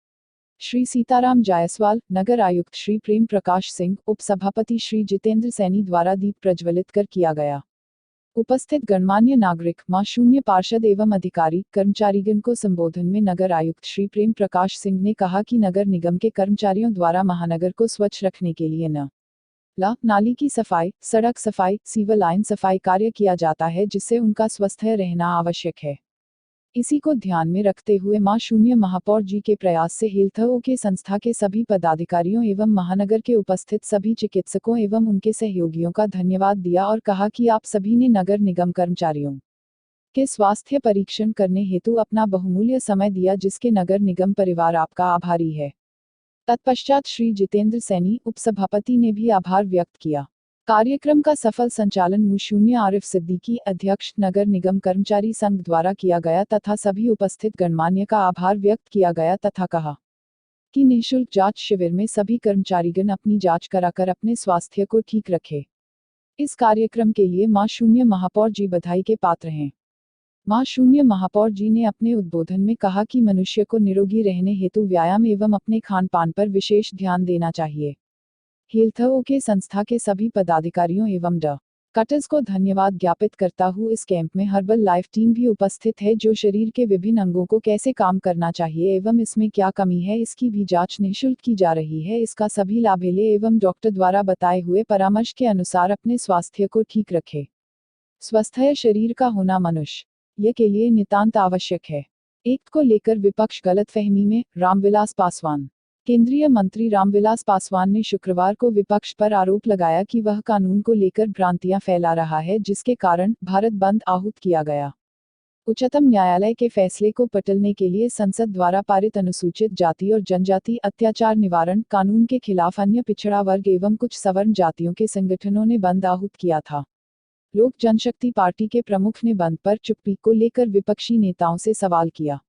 श्री सीताराम जायसवाल, नगर आयुक्त श्री प्रेम प्रकाश सिंह, उप सभापति श्री जितेंद्र सैनी द्वारा दीप प्रज्वलित कर किया गया। उपस्थित गणमान्य नागरिक, मां शून्य पार्षद एवं अधिकारी कर्मचारीगण को संबोधन में नगर आयुक्त श्री प्रेम प्रकाश सिंह ने कहा कि नगर निगम के कर्मचारियों द्वारा महानगर को स्वच्छ रखने के लिए नाली की सफाई, सड़क सफाई, सीवर लाइन सफाई कार्य किया जाता है, जिससे उनका स्वस्थ रहना आवश्यक है। इसी को ध्यान में रखते हुए मां शून्य महापौर जी के प्रयास से हेल्थओ के संस्था के सभी पदाधिकारियों एवं महानगर के उपस्थित सभी चिकित्सकों एवं उनके सहयोगियों का धन्यवाद दिया और कहा कि आप सभी ने नगर निगम कर्मचारियों के स्वास्थ्य परीक्षण करने हेतु अपना बहुमूल्य समय दिया, जिसके नगर निगम परिवार आपका आभारी है। तत्पश्चात श्री जितेंद्र सैनी, उपसभापति ने भी आभार व्यक्त किया। कार्यक्रम का सफल संचालन मुशून्य आरिफ सिद्दीकी, अध्यक्ष नगर निगम कर्मचारी संघ द्वारा किया गया तथा सभी उपस्थित गणमान्य का आभार व्यक्त किया गया तथा कहा कि निःशुल्क जांच शिविर में सभी कर्मचारीगण अपनी जांच कराकर अपने स्वास्थ्य को ठीक रखें। इस कार्यक्रम के लिए मां शून्य महापौर जी बधाई के पात्र हैं। मां शून्य महापौर जी ने अपने उद्बोधन में कहा कि मनुष्य को निरोगी रहने हेतु व्यायाम एवं अपने खान पान पर विशेष ध्यान देना चाहिए। हेल्थओ के संस्था के सभी पदाधिकारियों एवं कटर्स को धन्यवाद ज्ञापित करता हूँ। इस कैंप में हर्बल लाइफ टीम भी उपस्थित है, जो शरीर के विभिन्न अंगों को कैसे काम करना चाहिए एवं इसमें क्या कमी है, इसकी भी जांच निःशुल्क की जा रही है। इसका सभी लाभेले एवं डॉक्टर द्वारा बताए हुए परामर्श के अनुसार अपने स्वास्थ्य को ठीक रखे। स्वस्थ शरीर का होना मनुष्य के लिए नितांत आवश्यक है। एक्ट को लेकर विपक्ष गलतफहमी में, रामविलास पासवान। केंद्रीय मंत्री रामविलास पासवान ने शुक्रवार को विपक्ष पर आरोप लगाया कि वह कानून को लेकर भ्रांतियां फैला रहा है, जिसके कारण भारत बंद आहूत किया गया। उच्चतम न्यायालय के फैसले को पलटने के लिए संसद द्वारा पारित अनुसूचित जाति और जनजाति अत्याचार निवारण कानून के खिलाफ अन्य पिछड़ा वर्ग एवं कुछ सवर्ण जातियों के संगठनों ने बंद आहूत किया था। लोक जनशक्ति पार्टी के प्रमुख ने बंद पर चुप्पी को लेकर विपक्षी नेताओं से सवाल किया।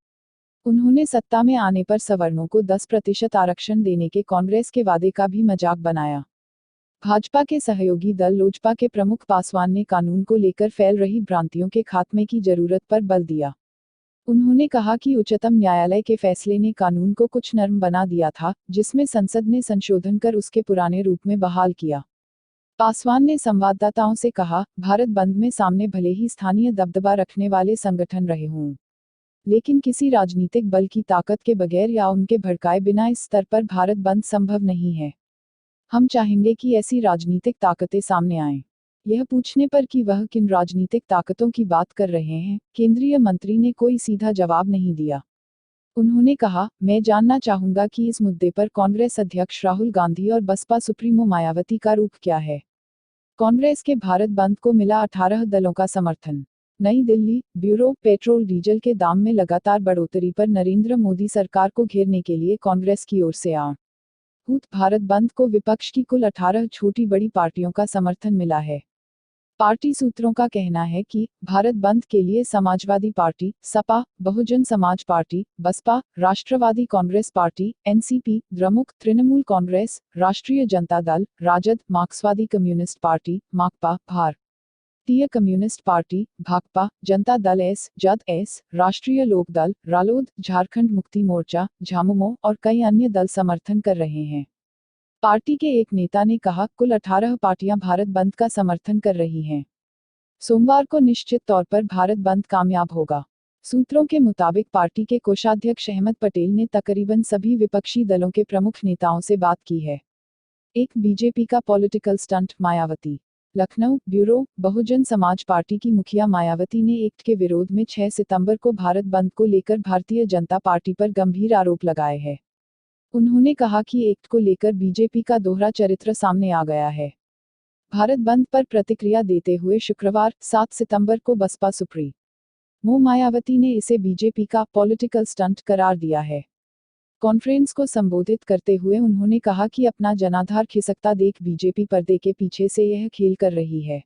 उन्होंने सत्ता में आने पर सवर्णों को 10% आरक्षण देने के कांग्रेस के वादे का भी मजाक बनाया। भाजपा के सहयोगी दल लोजपा के प्रमुख पासवान ने कानून को लेकर फैल रही भ्रांतियों के खात्मे की जरूरत पर बल दिया। उन्होंने कहा कि उच्चतम न्यायालय के फैसले ने कानून को कुछ नरम बना दिया था, जिसमें संसद ने संशोधन कर उसके पुराने रूप में बहाल किया। पासवान ने संवाददाताओं से कहा, भारत बंद में सामने भले ही स्थानीय दबदबा रखने वाले संगठन रहे हों, लेकिन किसी राजनीतिक बल की ताकत के बगैर या उनके भड़काए बिना इस स्तर पर भारत बंद संभव नहीं है। हम चाहेंगे कि ऐसी राजनीतिक ताकतें सामने आएं। यह पूछने पर कि वह किन राजनीतिक ताकतों की बात कर रहे हैं, केंद्रीय मंत्री ने कोई सीधा जवाब नहीं दिया। उन्होंने कहा, मैं जानना चाहूंगा कि इस मुद्दे पर कांग्रेस अध्यक्ष राहुल गांधी और बसपा सुप्रीमो मायावती का रुख क्या है। कांग्रेस के भारत बंद को मिला 18 दलों का समर्थन। नई दिल्ली, ब्यूरो पेट्रोल डीजल के दाम में लगातार बढ़ोतरी पर नरेंद्र मोदी सरकार को घेरने के लिए कांग्रेस की ओर से आहूत भारत बंद को विपक्ष की कुल 18 छोटी बड़ी पार्टियों का समर्थन मिला है। पार्टी सूत्रों का कहना है कि भारत बंद के लिए समाजवादी पार्टी, सपा, बहुजन समाज पार्टी, बसपा, राष्ट्रवादी कांग्रेस पार्टी, एनसीपी, द्रमुक, तृणमूल कांग्रेस, राष्ट्रीय जनता दल, राजद, मार्क्सवादी कम्युनिस्ट पार्टी, माकपा, भारतीय communist party, Bhakpa, Janata Dal S, जद एस, राष्ट्रीय लोक दल, रालोद, झारखंड मुक्ति मोर्चा, झामुमो और कई अन्य दल समर्थन कर रहे हैं। पार्टी के एक नेता ने कहा, कुल 18 पार्टियां भारत बंद का समर्थन कर रही हैं। सोमवार को निश्चित तौर पर भारत बंद कामयाब होगा। सूत्रों के मुताबिक पार्टी के कोषाध्यक्ष अहमद पटेल ने तकरीबन सभी विपक्षी दलों के प्रमुख नेताओं से बात की है। एक बीजेपी का political stunt, Mayawati. Lucknow, bureau Bahujan Samaj party की मुखिया मायावती ने एक्ट के विरोध में 6 सितंबर को भारत बंद को लेकर भारतीय जनता पार्टी पर गंभीर आरोप लगाए हैं। उन्होंने कहा कि एक्ट को लेकर बीजेपी का दोहरा चरित्र सामने आ गया है। भारत बंद पर प्रतिक्रिया देते हुए शुक्रवार 7 सितंबर को बसपा सुप्रीमो मायावती ने इसे बीजेपी का पॉलिटिकल स्टंट करार दिया है। कॉन्फ्रेंस को संबोधित करते हुए उन्होंने कहा कि अपना जनाधार खिसकता देख बीजेपी पर्दे के पीछे से यह खेल कर रही है।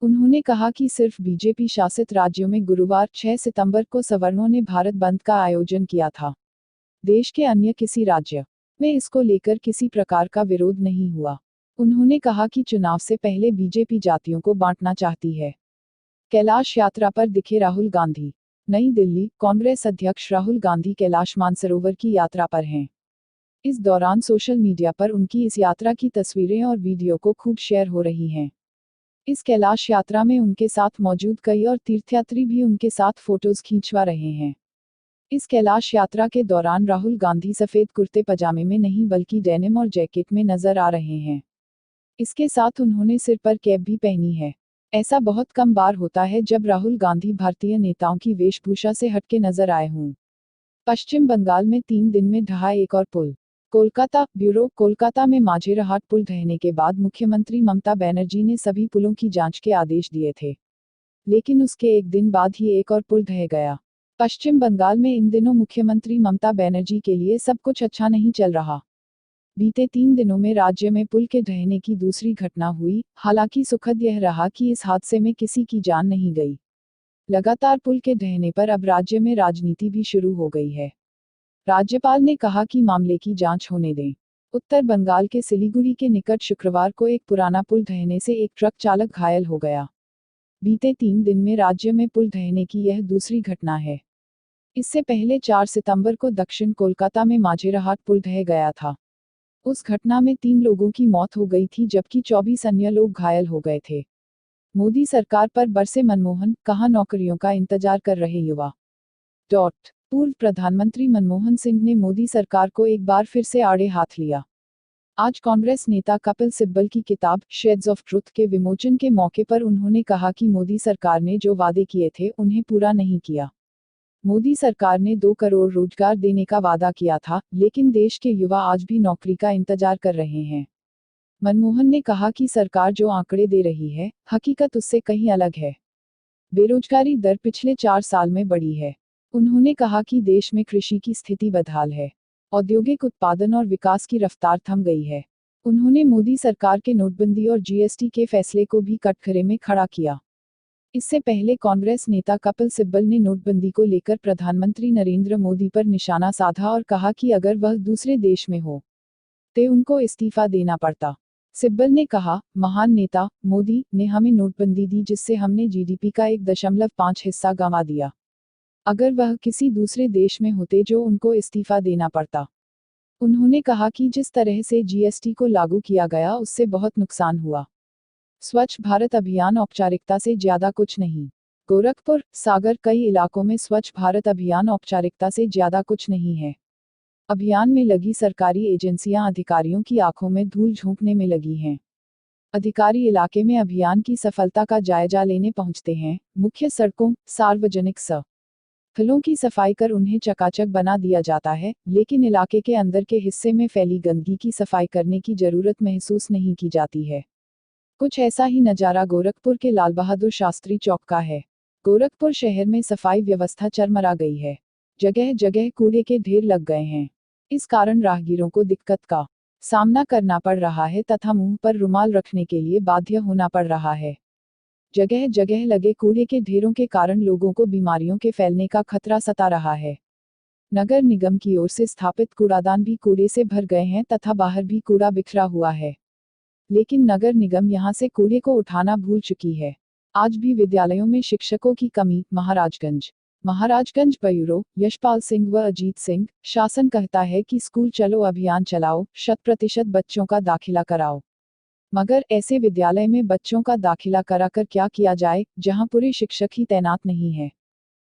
उन्होंने कहा कि सिर्फ बीजेपी शासित राज्यों में गुरुवार 6 सितंबर को सवर्णों ने भारत बंद का आयोजन किया था। देश के अन्य किसी राज्य में इसको लेकर किसी प्रकार का विरोध नहीं हुआ। उन्होंने कहा कि चुनाव से पहले बीजेपी जातियों को बांटना चाहती है। कैलाश यात्रा पर दिखे राहुल गांधी। नई दिल्ली, कांग्रेस अध्यक्ष राहुल गांधी कैलाश मानसरोवर की यात्रा पर हैं। इस दौरान सोशल मीडिया पर उनकी इस यात्रा की तस्वीरें और वीडियो को खूब शेयर हो रही हैं। इस कैलाश यात्रा में उनके साथ मौजूद कई और तीर्थयात्री भी उनके साथ फोटोज खींचवा रहे हैं। इस कैलाश यात्रा के दौरान राहुल गांधी सफेद कुर्ते पजामे में नहीं बल्कि डेनिम और जैकेट में नजर आ रहे हैं। इसके साथ उन्होंने सिर पर कैप भी पहनी है। ऐसा बहुत कम बार होता है जब राहुल गांधी भारतीय नेताओं की वेशभूषा से हटके नजर आए हों। पश्चिम बंगाल में 3 दिन में ढहा एक और पुल। कोलकाता ब्यूरो। कोलकाता में मांझेरहाट पुल ढहने के बाद मुख्यमंत्री ममता बनर्जी ने सभी पुलों की जांच के आदेश दिए थे, लेकिन उसके एक दिन बाद ही एक और पुल ढह गया। पश्चिम बंगाल में इन दिनों मुख्यमंत्री ममता बनर्जी के लिए सब कुछ अच्छा नहीं चल रहा। बीते 3 दिनों में राज्य में पुल के ढहने की दूसरी घटना हुई। हालांकि सुखद यह रहा कि इस हादसे में किसी की जान नहीं गई। लगातार पुल के ढहने पर अब राज्य में राजनीति भी शुरू हो गई है। राज्यपाल ने कहा कि मामले की जांच होने दें। उत्तर बंगाल के सिलीगुड़ी के निकट शुक्रवार को एक पुराना पुल ढहने से एक ट्रक चालक घायल हो गया। बीते 3 दिन में राज्य में पुल ढहने की यह दूसरी घटना है। इससे पहले 4 सितंबर को दक्षिण कोलकाता में मांझेरहाट पुल ढह गया था। उस घटना में 3 लोगों की मौत हो गई थी जबकि 24 अन्य लोग घायल हो गए थे। मोदी सरकार पर बरसे मनमोहन, कहा नौकरियों का इंतजार कर रहे युवा। पूर्व प्रधानमंत्री मनमोहन सिंह ने मोदी सरकार को एक बार फिर से आड़े हाथ लिया। आज कांग्रेस नेता कपिल सिब्बल की किताब शेड्स ऑफ ट्रुथ के विमोचन के मौके पर उन्होंने कहा कि मोदी सरकार ने जो वादे किए थे उन्हें पूरा नहीं किया। मोदी सरकार ने 2 करोड़ रोजगार देने का वादा किया था, लेकिन देश के युवा आज भी नौकरी का इंतजार कर रहे हैं। मनमोहन ने कहा कि सरकार जो आंकड़े दे रही है, हकीकत उससे कहीं अलग है। बेरोजगारी दर पिछले 4 साल में बढ़ी है। उन्होंने कहा कि देश में कृषि की स्थिति बदहाल है। औद्योगिक उत्पादन और विकास की रफ्तार थम गई है। उन्होंने मोदी सरकार के नोटबंदी और जीएसटी के फैसले को भी कटघरे में खड़ा किया। इससे पहले कांग्रेस नेता कपिल सिब्बल ने नोटबंदी को लेकर प्रधानमंत्री नरेंद्र मोदी पर निशाना साधा और कहा कि अगर वह दूसरे देश में हो तो उनको इस्तीफा देना पड़ता। सिब्बल ने कहा, महान नेता मोदी ने हमें नोटबंदी दी जिससे हमने जीडीपी का 1.5 हिस्सा गंवा दिया। अगर वह किसी दूसरे देश में होते जो उनको इस्तीफा देना पड़ता। उन्होंने कहा कि जिस तरह से जीएसटी को लागू किया गया उससे बहुत नुकसान हुआ। स्वच्छ भारत अभियान औपचारिकता से ज्यादा कुछ नहीं। गोरखपुर, सागर कई इलाकों में स्वच्छ भारत अभियान औपचारिकता से ज्यादा कुछ नहीं है। अभियान में लगी सरकारी एजेंसियां अधिकारियों की आंखों में धूल झोंकने में लगी हैं। अधिकारी इलाके में अभियान की सफलता का जायजा लेने पहुंचते हैं। मुख्य सड़कों, सार्वजनिक स्थलों की सफाई कर उन्हें चकाचक बना दिया जाता है, लेकिन इलाके के अंदर के हिस्से में फैली गंदगी की सफाई करने की जरूरत महसूस नहीं की जाती है। कुछ ऐसा ही नजारा गोरखपुर के लाल बहादुर शास्त्री चौक का है। गोरखपुर शहर में सफाई व्यवस्था चरमरा गई है। जगह जगह कूड़े के ढेर लग गए हैं। इस कारण राहगीरों को दिक्कत का सामना करना पड़ रहा है तथा मुंह पर रुमाल रखने के लिए बाध्य होना पड़ रहा है। जगह जगह लगे कूड़े के ढेरों के कारण लोगों को बीमारियों के फैलने का खतरा सता रहा है। नगर निगम की ओर से स्थापित कूड़ादान भी कूड़े से भर गए हैं तथा बाहर भी कूड़ा बिखरा हुआ है, लेकिन नगर निगम यहां से कूड़े को उठाना भूल चुकी है। आज भी विद्यालयों में शिक्षकों की कमी। महाराजगंज ब्यूरो, यशपाल सिंह व अजीत सिंह। शासन कहता है कि स्कूल चलो अभियान चलाओ, 100% बच्चों का दाखिला कराओ। मगर ऐसे विद्यालय में बच्चों का दाखिला कराकर क्या किया जाए, जहां पूरे शिक्षक ही तैनात नहीं है।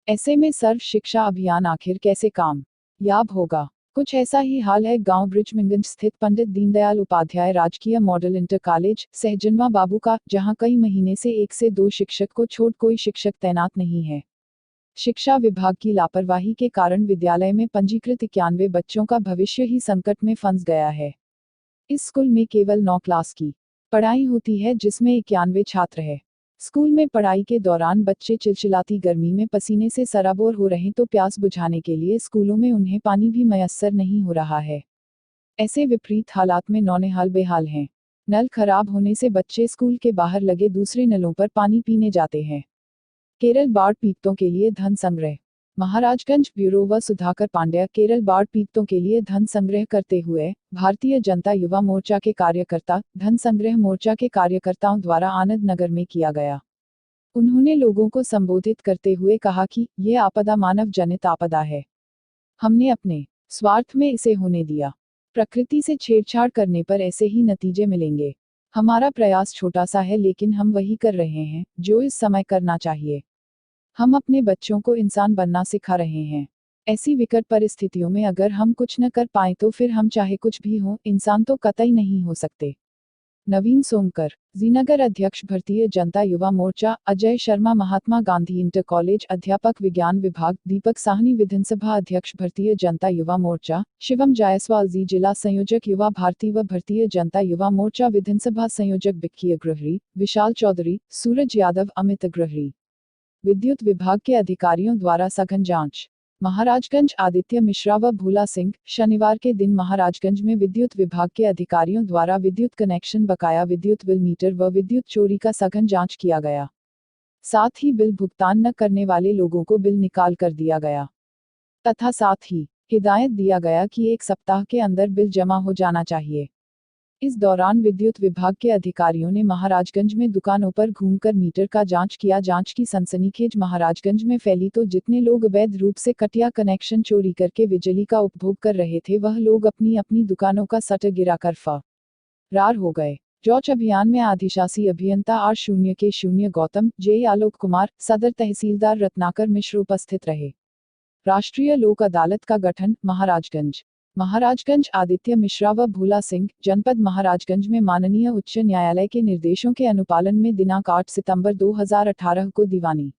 ऐसे में सर्व शिक्षा अभियान आखिर कैसे कामयाब होगा। कुछ ऐसा ही हाल है गांव ब्रिजमंगंज स्थित पंडित दीनदयाल उपाध्याय राजकीय मॉडल इंटर कॉलेज सहजनवा बाबू का, जहां कई महीने से 1 से 2 शिक्षक को छोड़ कोई शिक्षक तैनात नहीं है। शिक्षा विभाग की लापरवाही के कारण विद्यालय में पंजीकृत 91 बच्चों का भविष्य ही संकट में फंस गया है। इस स्कूल में केवल 9 क्लास की पढ़ाई होती है जिसमें 91 छात्र है। स्कूल में पढ़ाई के दौरान बच्चे चिलचिलाती गर्मी में पसीने से सराबोर हो रहे तो प्यास बुझाने के लिए स्कूलों में उन्हें पानी भी मयस्सर नहीं हो रहा है। ऐसे विपरीत हालात में नौनिहाल बेहाल हैं। नल खराब होने से बच्चे स्कूल के बाहर लगे दूसरे नलों पर पानी पीने जाते हैं। केरल बाढ़ पीड़ितों के लिए धन संग्रह। महाराजगंज ब्यूरो व सुधाकर पांड्या। केरल बाढ़ पीड़ितों के लिए धन संग्रह करते हुए भारतीय जनता युवा मोर्चा के कार्यकर्ता धन संग्रह मोर्चा के कार्यकर्ताओं द्वारा आनंद नगर में किया गया। उन्होंने लोगों को संबोधित करते हुए कहा कि ये आपदा मानव जनित आपदा है। हमने अपने स्वार्थ में इसे होने दिया। प्रकृति से छेड़छाड़ करने पर ऐसे ही नतीजे मिलेंगे। हमारा प्रयास छोटा सा है लेकिन हम वही कर रहे हैं जो इस समय करना चाहिए। हम अपने बच्चों को इंसान बनना सिखा रहे हैं। ऐसी विकट परिस्थितियों में अगर हम कुछ न कर पाए तो फिर हम चाहे कुछ भी हो इंसान तो कतई नहीं हो सकते। नवीन सोमकर, जीनगर अध्यक्ष भारतीय जनता युवा मोर्चा। अजय शर्मा, महात्मा गांधी इंटर कॉलेज अध्यापक विज्ञान विभाग। दीपक साहनी, विधानसभा अध्यक्ष भारतीय जनता युवा मोर्चा। शिवम जायसवाल जी, जिला संयोजक युवा भारती व भारतीय जनता युवा मोर्चा विधानसभा संयोजक। बिक्की अग्रहरी, विशाल चौधरी, सूरज यादव, अमित अग्रहरी। विद्युत विभाग के अधिकारियों द्वारा सघन जांच। महाराजगंज आदित्य मिश्रा व भोला सिंह। शनिवार के दिन महाराजगंज में विद्युत विभाग के अधिकारियों द्वारा विद्युत कनेक्शन, बकाया विद्युत बिल, मीटर व विद्युत चोरी का सघन जांच किया गया। साथ ही बिल भुगतान न करने वाले लोगों को बिल निकाल कर दिया गया तथा साथ ही हिदायत दिया गया कि 1 सप्ताह के अंदर बिल जमा हो जाना चाहिए। इस दौरान विद्युत विभाग के अधिकारियों ने महाराजगंज में दुकानों पर घूमकर मीटर का जांच किया। जांच की सनसनीखेज महाराजगंज में फैली तो जितने लोग अवैध रूप से कटिया कनेक्शन चोरी करके बिजली का उपभोग कर रहे थे वह लोग अपनी अपनी दुकानों का शटर गिराकर फरार हो गए। जांच अभियान में अधिशासी अभियंता R0K0 गौतम, जे आलोक कुमार, सदर तहसीलदार रत्नाकर मिश्र उपस्थित रहे। राष्ट्रीय लोक अदालत का गठन। महाराजगंज आदित्य मिश्रा व भोला सिंह। जनपद महाराजगंज में माननीय उच्च न्यायालय के निर्देशों के अनुपालन में दिनांक 8 सितंबर 2018 को दीवानी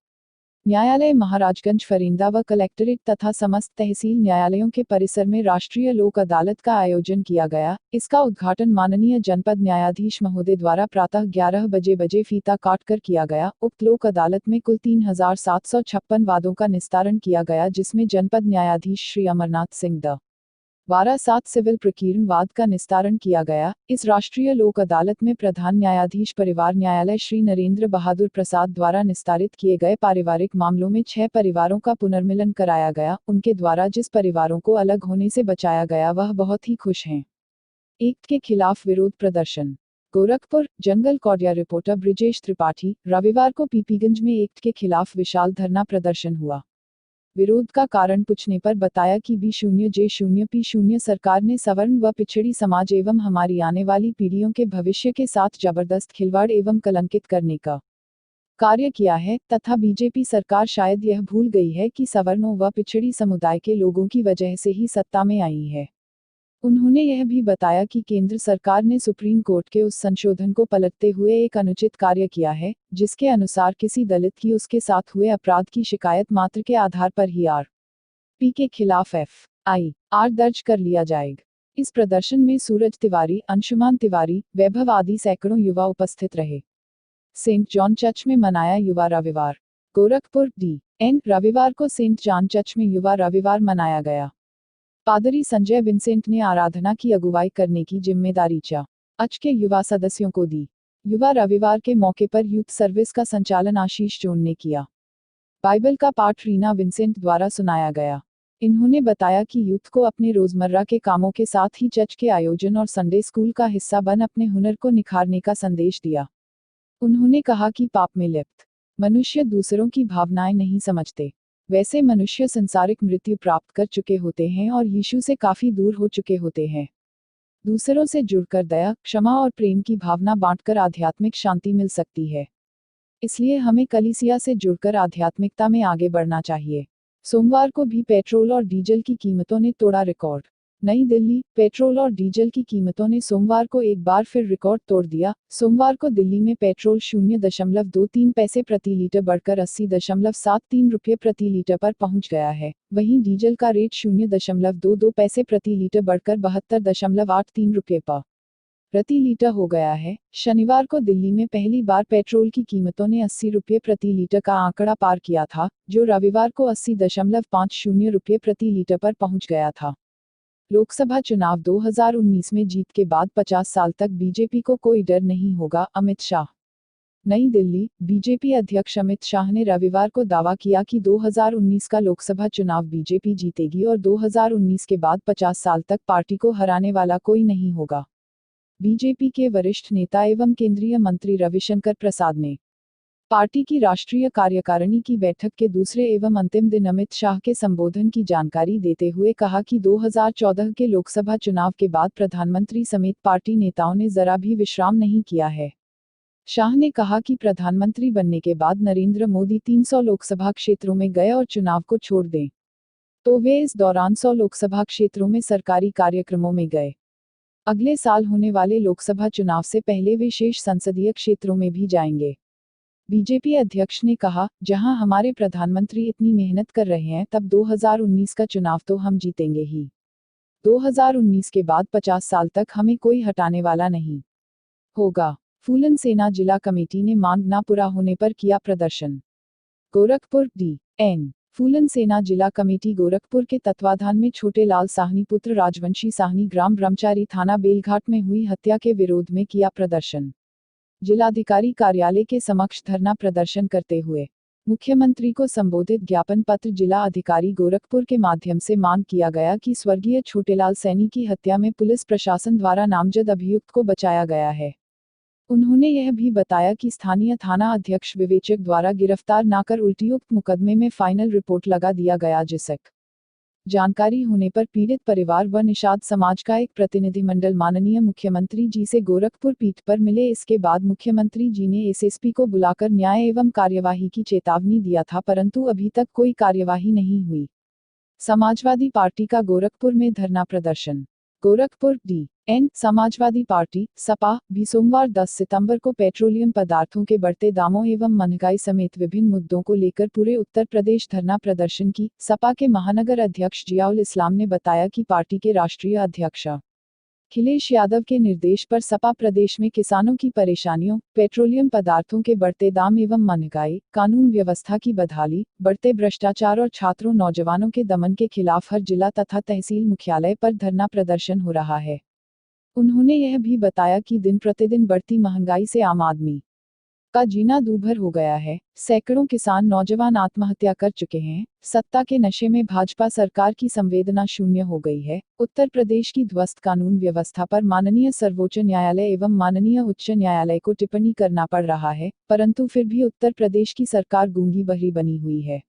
न्यायालय महाराजगंज फरींदा व कलेक्ट्रेट तथा समस्त तहसील न्यायालयों के परिसर में राष्ट्रीय लोक अदालत का आयोजन किया गया। इसका उद्घाटन माननीय जनपद न्यायाधीश महोदय द्वारा प्रातः 11 बजे फीता काटकर किया गया। उक्त लोक अदालत में कुल 3756 वादों का निस्तारण किया गया जिसमें जनपद न्यायाधीश श्री अमरनाथ सिंह द्वारा 7 सिविल प्रकीर्णन वाद का निस्तारण किया गया। इस राष्ट्रीय लोक अदालत में प्रधान न्यायाधीश परिवार न्यायालय श्री नरेंद्र बहादुर प्रसाद द्वारा निस्तारित किए गए पारिवारिक मामलों में 6 परिवारों का पुनर्मिलन कराया गया। उनके द्वारा जिस परिवारों को अलग होने से बचाया गया वह बहुत ही खुश हैं। एक्ट के खिलाफ विरोध प्रदर्शन। गोरखपुर, जंगल कौडिया। रिपोर्टर ब्रिजेश त्रिपाठी। रविवार को पीपीगंज में एक्ट के खिलाफ विशाल धरना प्रदर्शन हुआ। विरोध का कारण पूछने पर बताया कि B0J0P0 सरकार ने सवर्ण व पिछड़ी समाज एवं हमारी आने वाली पीढ़ियों के भविष्य के साथ जबरदस्त खिलवाड़ एवं कलंकित करने का कार्य किया है तथा बीजेपी सरकार शायद यह भूल गई है कि सवर्णों व पिछड़ी समुदाय के लोगों की वजह से ही सत्ता में आई है। उन्होंने यह भी बताया कि केंद्र सरकार ने सुप्रीम कोर्ट के उस संशोधन को पलटते हुए एक अनुचित कार्य किया है जिसके अनुसार किसी दलित की उसके साथ हुए अपराध की शिकायत मात्र के आधार पर ही आरोपी के खिलाफ FIR दर्ज कर लिया जाएगा। इस प्रदर्शन में सूरज तिवारी, अंशुमान तिवारी, वैभव आदि सैकड़ों युवा उपस्थित रहे। सेंट जॉन चर्च में मनाया युवा रविवार। गोरखपुर DN रविवार को सेंट जॉन चर्च में युवा रविवार मनाया गया। पादरी संजय विंसेंट ने आराधना की अगुवाई करने की जिम्मेदारी चर्च के युवा सदस्यों को दी। युवा रविवार के मौके पर यूथ सर्विस का संचालन आशीष जोन ने किया। बाइबल का पाठ रीना विंसेंट द्वारा सुनाया गया। इन्होंने बताया कि यूथ को अपने रोजमर्रा के कामों के साथ ही चर्च के आयोजन और संडे स्कूल का हिस्सा बन अपने हुनर को निखारने का संदेश दिया। उन्होंने कहा कि पाप में लिप्त मनुष्य दूसरों की भावनाएं नहीं समझते। वैसे मनुष्य संसारिक मृत्यु प्राप्त कर चुके होते हैं और यीशु से काफी दूर हो चुके होते हैं। दूसरों से जुड़कर दया, क्षमा और प्रेम की भावना बांटकर आध्यात्मिक शांति मिल सकती है। इसलिए हमें कलीसिया से जुड़कर आध्यात्मिकता में आगे बढ़ना चाहिए। सोमवार को भी पेट्रोल और डीजल की कीमतों ने तोड़ा रिकॉर्ड। नई दिल्ली, पेट्रोल और डीजल की कीमतों ने सोमवार को एक बार फिर रिकॉर्ड तोड़ दिया। सोमवार को दिल्ली में पेट्रोल 0.23 पैसे प्रति लीटर बढ़कर 80.73 रुपये प्रति लीटर पर पहुंच गया है। वहीं डीजल का रेट 0.22 पैसे प्रति लीटर बढ़कर 72.83 रुपये पर प्रति लीटर हो गया है। शनिवार को दिल्ली में पहली बार पेट्रोल की कीमतों ने 80 रुपये प्रति लीटर का आंकड़ा पार किया था, जो रविवार को 80.50 रुपये प्रति लीटर पर पहुंच गया था। लोकसभा चुनाव 2019 में जीत के बाद 50 साल तक बीजेपी को कोई डर नहीं होगा, अमित शाह। नई दिल्ली, बीजेपी अध्यक्ष अमित शाह ने रविवार को दावा किया कि 2019 का लोकसभा चुनाव बीजेपी जीतेगी और 2019 के बाद 50 साल तक पार्टी को हराने वाला कोई नहीं होगा। बीजेपी के वरिष्ठ नेता एवं केंद्रीय मंत्री रविशंकर प्रसाद ने पार्टी की राष्ट्रीय कार्यकारिणी की बैठक के दूसरे एवं अंतिम दिन अमित शाह के संबोधन की जानकारी देते हुए कहा कि 2014 के लोकसभा चुनाव के बाद प्रधानमंत्री समेत पार्टी नेताओं ने जरा भी विश्राम नहीं किया है। शाह ने कहा कि प्रधानमंत्री बनने के बाद नरेंद्र मोदी 300 लोकसभा क्षेत्रों में गए और चुनाव को छोड़ दें तो वे इस दौरान 100 लोकसभा क्षेत्रों में सरकारी कार्यक्रमों में गए। अगले साल होने वाले लोकसभा चुनाव से पहले वे शेष संसदीय क्षेत्रों में भी जाएंगे। बीजेपी अध्यक्ष ने कहा, जहां हमारे प्रधानमंत्री इतनी मेहनत कर रहे हैं तब 2019 का चुनाव तो हम जीतेंगे ही। 2019 के बाद 50 साल तक हमें कोई हटाने वाला नहीं होगा। फूलन सेना जिला कमेटी ने मांग न पूरा होने पर किया प्रदर्शन। गोरखपुर डी.एन. फूलन सेना जिला कमेटी गोरखपुर के तत्वाधान में छोटे लाल साहनी पुत्र राजवंशी साहनी ग्राम ब्रह्मचारी थाना बेलघाट में हुई हत्या के विरोध में किया प्रदर्शन। जिलाधिकारी कार्यालय के समक्ष धरना प्रदर्शन करते हुए मुख्यमंत्री को संबोधित ज्ञापन पत्र जिला अधिकारी गोरखपुर के माध्यम से मांग किया गया कि स्वर्गीय छोटेलाल सैनी की हत्या में पुलिस प्रशासन द्वारा नामजद अभियुक्त को बचाया गया है। उन्होंने यह भी बताया कि स्थानीय थाना अध्यक्ष विवेचक द्वारा गिरफ्तार न कर उल्टीयुक्त मुकदमे में फाइनल रिपोर्ट लगा दिया गया, जिसक जानकारी होने पर पीड़ित परिवार व निषाद समाज का एक प्रतिनिधिमंडल माननीय मुख्यमंत्री जी से गोरखपुर पीठ पर मिले। इसके बाद मुख्यमंत्री जी ने एसएसपी को बुलाकर न्याय एवं कार्यवाही की चेतावनी दिया था, परंतु अभी तक कोई कार्यवाही नहीं हुई। समाजवादी पार्टी का गोरखपुर में धरना प्रदर्शन। गोरखपुर डी.एन. समाजवादी पार्टी सपा भी सोमवार 10 सितंबर को पेट्रोलियम पदार्थों के बढ़ते दामों एवं महंगाई समेत विभिन्न मुद्दों को लेकर पूरे उत्तर प्रदेश धरना प्रदर्शन की। सपा के महानगर अध्यक्ष जियाउल इस्लाम ने बताया कि पार्टी के राष्ट्रीय अध्यक्ष अखिलेश यादव के निर्देश पर सपा प्रदेश में किसानों की परेशानियों, पेट्रोलियम पदार्थों के बढ़ते दाम एवं महंगाई, कानून व्यवस्था की बदहाली, बढ़ते भ्रष्टाचार और छात्रों नौजवानों के दमन के खिलाफ हर जिला तथा तहसील मुख्यालय पर धरना प्रदर्शन हो रहा है। उन्होंने यह भी बताया कि दिन प्रतिदिन बढ़ती महंगाई से आम आदमी का जीना दूभर हो गया है। सैकड़ों किसान नौजवान आत्महत्या कर चुके हैं। सत्ता के नशे में भाजपा सरकार की संवेदना शून्य हो गई है। उत्तर प्रदेश की ध्वस्त कानून व्यवस्था पर माननीय सर्वोच्च न्यायालय एवं माननीय उच्च न्यायालय को टिप्पणी करना पड़ रहा है, परंतु फिर भी उत्तर प्रदेश की सरकार गूंगी बहरी बनी हुई है।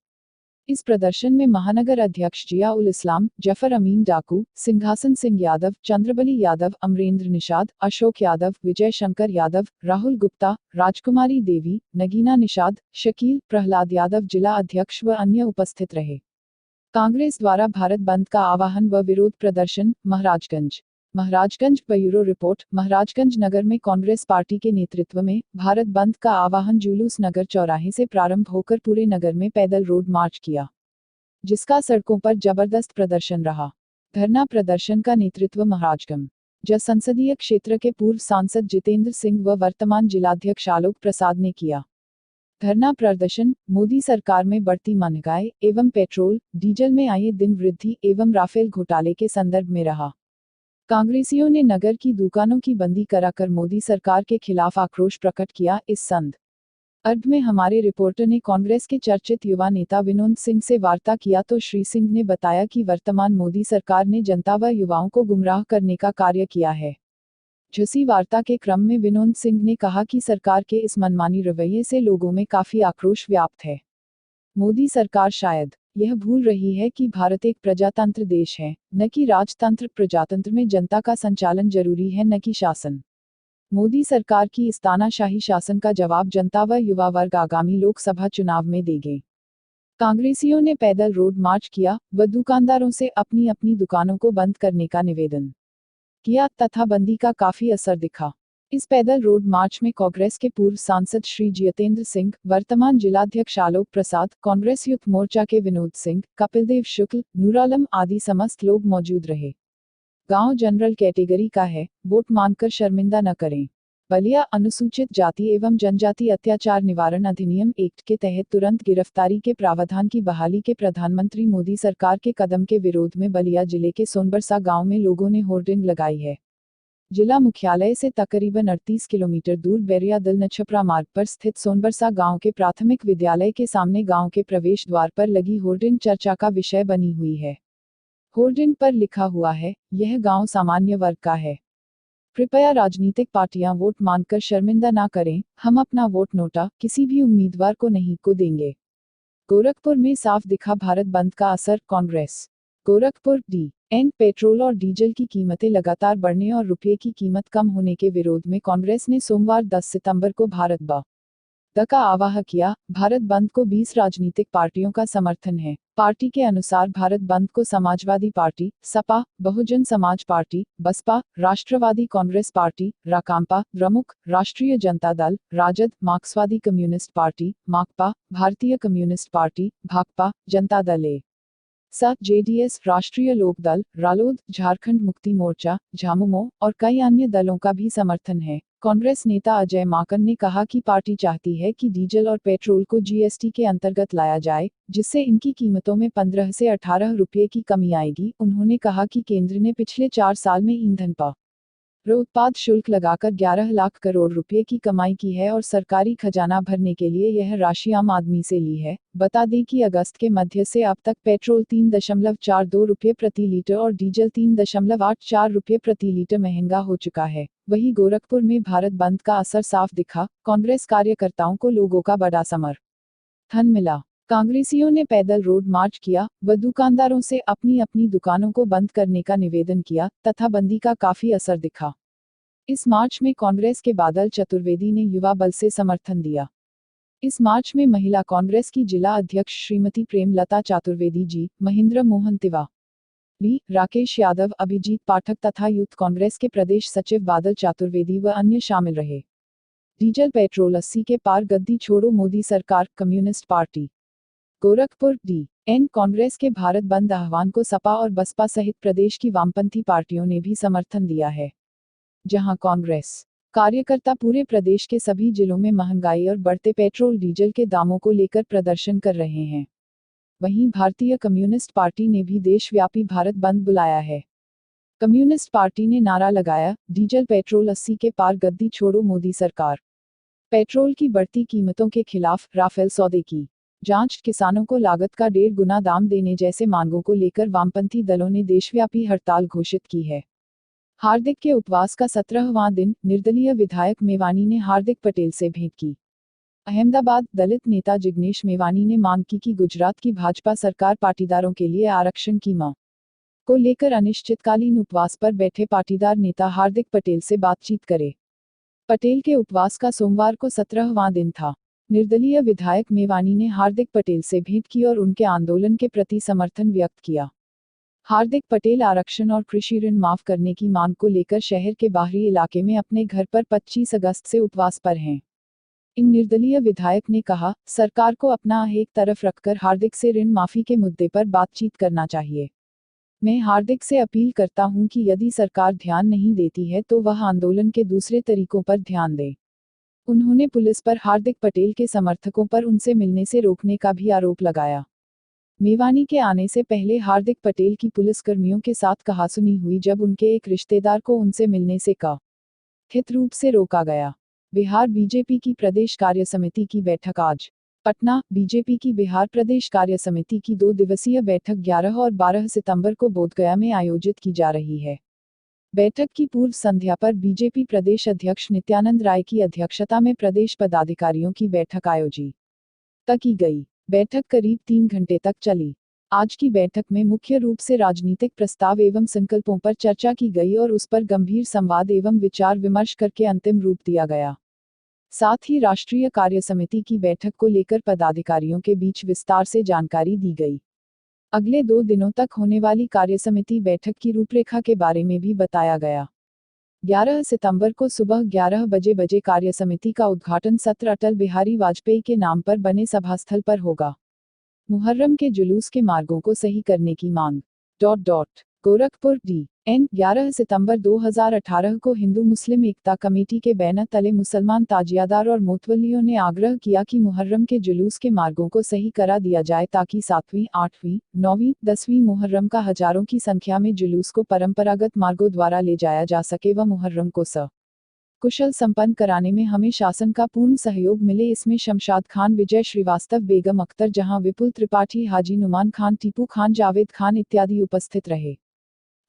इस प्रदर्शन में महानगर अध्यक्ष जियाउल इस्लाम, जफर अमीन डाकू, सिंघासन सिंह यादव, चंद्रबली यादव, अमरेंद्र निषाद, अशोक यादव, विजय शंकर यादव, राहुल गुप्ता, राजकुमारी देवी, नगीना निषाद, शकील, प्रहलाद यादव जिला अध्यक्ष व अन्य उपस्थित रहे। कांग्रेस द्वारा भारत बंद का आह्वान व विरोध प्रदर्शन। Maharajganj bureau report. महाराजगंज नगर में कांग्रेस पार्टी के नेतृत्व में भारत बंद का आह्वान जुलूस नगर चौराहे से प्रारंभ होकर पूरे नगर में पैदल रोड मार्च किया, जिसका सड़कों पर जबरदस्त प्रदर्शन रहा। धरना प्रदर्शन का नेतृत्व महाराजगंज संसदीय क्षेत्र के पूर्व सांसद जितेंद्र सिंह व वर्तमान जिलाध्यक्ष आलोक प्रसाद ने किया। धरना प्रदर्शन मोदी सरकार में बढ़ती महंगाई एवं पेट्रोल डीजल में आए दिन वृद्धि एवं राफेल घोटाले के संदर्भ में रहा। कांग्रेसियों ने नगर की दुकानों की बंदी कराकर मोदी सरकार के खिलाफ आक्रोश प्रकट किया। इस संदर्भ में हमारे रिपोर्टर ने कांग्रेस के चर्चित युवा नेता विनोद सिंह से वार्ता किया तो श्री सिंह ने बताया कि वर्तमान मोदी सरकार ने जनता व युवाओं को गुमराह करने का कार्य किया है। झुसी वार्ता के क्रम में विनोद सिंह ने कहा कि सरकार के इस मनमानी रवैये से लोगों में काफी आक्रोश व्याप्त है। मोदी सरकार शायद यह भूल रही है कि भारत एक प्रजातंत्र देश है, न कि राजतंत्र। प्रजातंत्र में जनता का संचालन जरूरी है, न कि शासन। मोदी सरकार की इस तानाशाही शासन का जवाब जनता व युवा वर्ग आगामी लोकसभा चुनाव में देंगे। कांग्रेसियों ने पैदल रोड मार्च किया व दुकानदारों से अपनी अपनी दुकानों को बंद करने का निवेदन किया तथा बंदी का काफी असर दिखा। इस पैदल रोड मार्च में कांग्रेस के पूर्व सांसद श्री जितेंद्र सिंह, वर्तमान जिलाध्यक्ष आलोक प्रसाद, कांग्रेस युक्त मोर्चा के विनोद सिंह, कपिलदेव शुक्ल, नूर आलम आदि समस्त लोग मौजूद रहे। गांव जनरल कैटेगरी का है, वोट मांगकर शर्मिंदा न करें। बलिया अनुसूचित जाति एवं जनजाति अत्याचार निवारण अधिनियम एक्ट के तहत तुरंत गिरफ्तारी के प्रावधान की बहाली के प्रधानमंत्री मोदी सरकार के कदम के विरोध में बलिया जिले के सोनबरसा गांव में लोगों ने होर्डिंग लगाई है। जिला मुख्यालय से तकरीबन 38 किलोमीटर दूर बैरिया दिल नछपरा मार्ग पर स्थित सोनबरसा गांव के प्राथमिक विद्यालय के सामने गांव के प्रवेश द्वार पर लगी होर्डिंग चर्चा का विषय बनी हुई है। होर्डिंग पर लिखा हुआ है, यह गांव सामान्य वर्ग का है। कृपया राजनीतिक पार्टियां वोट मांगकर शर्मिंदा ना करें, हम अपना वोट नोटा किसी भी उम्मीदवार को नहीं को देंगे। गोरखपुर में साफ दिखा भारत बंद का असर, कांग्रेस। गोरखपुर डी.एन. पेट्रोल और डीजल की कीमतें लगातार बढ़ने और रुपये की कीमत कम होने के विरोध में कांग्रेस ने सोमवार 10 सितंबर को भारत बंद का आह्वान किया। भारत बंद को 20 राजनीतिक पार्टियों का समर्थन है। पार्टी के अनुसार भारत बंद को समाजवादी पार्टी, सपा, बहुजन समाज पार्टी, बसपा, राष्ट्रवादी कांग्रेस पार्टी, राकांपा, द्रमुक, राष्ट्रीय जनता दल, राजद, मार्क्सवादी कम्युनिस्ट पार्टी, माकपा, भारतीय कम्युनिस्ट पार्टी, भाकपा, जनता दल ए सा, जेडीएस, राष्ट्रीय लोक दल, रालोद, झारखंड मुक्ति मोर्चा, झामुमो और कई अन्य दलों का भी समर्थन है। कांग्रेस नेता अजय माकन ने कहा कि पार्टी चाहती है कि डीजल और पेट्रोल को जीएसटी के अंतर्गत लाया जाए, जिससे इनकी कीमतों में 15 से 18 रुपये की कमी आएगी। उन्होंने कहा कि केंद्र ने पिछले 4 साल में ईंधन पर उत्पाद शुल्क लगाकर 11 लाख करोड़ रुपए की कमाई की है और सरकारी खजाना भरने के लिए यह राशि आम आदमी से ली है। बता दें कि अगस्त के मध्य से अब तक पेट्रोल 3.42 रुपये प्रति लीटर और डीजल 3.84 रुपये प्रति लीटर महंगा हो चुका है। वहीं गोरखपुर में भारत बंद का असर साफ दिखा, कांग्रेस कार्यकर्ताओं को लोगों का बड़ा समर्थन मिला। कांग्रेसियों ने पैदल रोड मार्च किया व दुकानदारों से अपनी अपनी दुकानों को बंद करने का निवेदन किया तथा बंदी का काफी असर दिखा। इस मार्च में कांग्रेस के बादल चतुर्वेदी ने युवा बल से समर्थन दिया। इस मार्च में महिला कांग्रेस की जिला अध्यक्ष श्रीमती प्रेमलता चतुर्वेदी जी, महेंद्र मोहन तिवारी, राकेश यादव, अभिजीत पाठक तथा यूथ कांग्रेस के प्रदेश सचिव बादल चतुर्वेदी व अन्य शामिल रहे। डीजल पेट्रोल 80 के पार, गद्दी छोड़ो मोदी सरकार, communist party. Gorakhpur DN. Congress के भारत बंद आह्वान को सपा और बसपा सहित प्रदेश की वामपंथी पार्टियों ने भी समर्थन दिया है। जहां कांग्रेस कार्यकर्ता पूरे प्रदेश के सभी जिलों में महंगाई और बढ़ते पेट्रोल डीजल के दामों को लेकर प्रदर्शन कर रहे हैं, वहीं भारतीय कम्युनिस्ट पार्टी ने भी देशव्यापी भारत बंद बुलाया है। कम्युनिस्ट पार्टी ने नारा लगाया, डीजल पेट्रोल 80 के पार, गद्दी छोड़ो मोदी सरकार। पेट्रोल की बढ़ती कीमतों के खिलाफ राफेल सौदे की जांच, किसानों को लागत का 1.5 गुना दाम देने जैसे मांगों को लेकर वामपंथी दलों ने देशव्यापी हड़ताल घोषित की है। हार्दिक के उपवास का 17वां दिन, निर्दलीय विधायक मेवानी ने हार्दिक पटेल से भेंट की। अहमदाबाद दलित नेता जिग्नेश मेवानी ने मांग की कि गुजरात की भाजपा सरकार पाटीदारों के लिए आरक्षण की मांग को लेकर अनिश्चितकालीन उपवास पर बैठे पाटीदार नेता हार्दिक पटेल से बातचीत करे। पटेल के उपवास का सोमवार को 17वां दिन था। निर्दलीय विधायक मेवानी ने हार्दिक पटेल से भेंट की और उनके आंदोलन के प्रति समर्थन व्यक्त किया। हार्दिक पटेल आरक्षण और कृषि ऋण माफ करने की मांग को लेकर शहर के बाहरी इलाके में अपने घर पर 25 अगस्त से उपवास पर हैं। इन निर्दलीय विधायक ने कहा, सरकार को अपना एक तरफ रखकर हार्दिक से ऋण माफी के मुद्दे पर बातचीत करना चाहिए। मैं हार्दिक से अपील करता हूं कि यदि सरकार ध्यान नहीं देती है तो वह आंदोलन के दूसरे तरीकों पर ध्यान दे। उन्होंने पुलिस पर हार्दिक पटेल के समर्थकों पर उनसे मिलने से रोकने का भी आरोप लगाया। मेवानी के आने से पहले हार्दिक पटेल की पुलिसकर्मियों के साथ कहासुनी हुई जब उनके एक रिश्तेदार को उनसे मिलने से कथित रूप से रोका गया। बिहार बीजेपी की प्रदेश कार्य समिति की बैठक आज। पटना, बीजेपी की बिहार प्रदेश कार्य समिति की 2 दिवसीय बैठक 11 और 12 सितंबर को बोधगया में आयोजित की जा रही है। बैठक की पूर्व संध्या पर बीजेपी प्रदेश अध्यक्ष नित्यानंद राय की अध्यक्षता में प्रदेश पदाधिकारियों की बैठक आयोजित की गई। बैठक करीब 3 घंटे तक चली। आज की बैठक में मुख्य रूप से राजनीतिक प्रस्ताव एवं संकल्पों पर चर्चा की गई और उस पर गंभीर संवाद एवं विचार विमर्श करके अंतिम रूप दिया गया। साथ ही राष्ट्रीय कार्य समिति की बैठक को लेकर पदाधिकारियों के बीच विस्तार से जानकारी दी गई। अगले 2 दिनों तक होने वाली कार्य समिति बैठक की रूपरेखा के बारे में भी बताया गया। 11 सितंबर को सुबह 11 बजे कार्य समिति का उद्घाटन सत्र अटल बिहारी वाजपेयी के नाम पर बने सभास्थल पर होगा। मुहर्रम के जुलूस के मार्गों को सही करने की मांग। गोरखपुर डी एन 11 सितंबर 2018 को हिंदू मुस्लिम एकता कमेटी के बैनर तले मुसलमान ताजियादार और मोतवल्लियों ने आग्रह किया कि मुहर्रम के जुलूस के मार्गों को सही करा दिया जाए ताकि 7वीं, 8वीं, 9वीं, 10वीं मुहर्रम का हजारों की संख्या में जुलूस को परंपरागत मार्गों द्वारा ले जाया जा सके व मुहर्रम को कुशल संपन्न कराने में हमें शासन का पूर्ण सहयोग मिले। इसमें शमशाद खान, विजय श्रीवास्तव, बेगम अख्तर जहां, विपुल त्रिपाठी, हाजी नुमान खान, टीपू खान, जावेद खान इत्यादि उपस्थित रहे।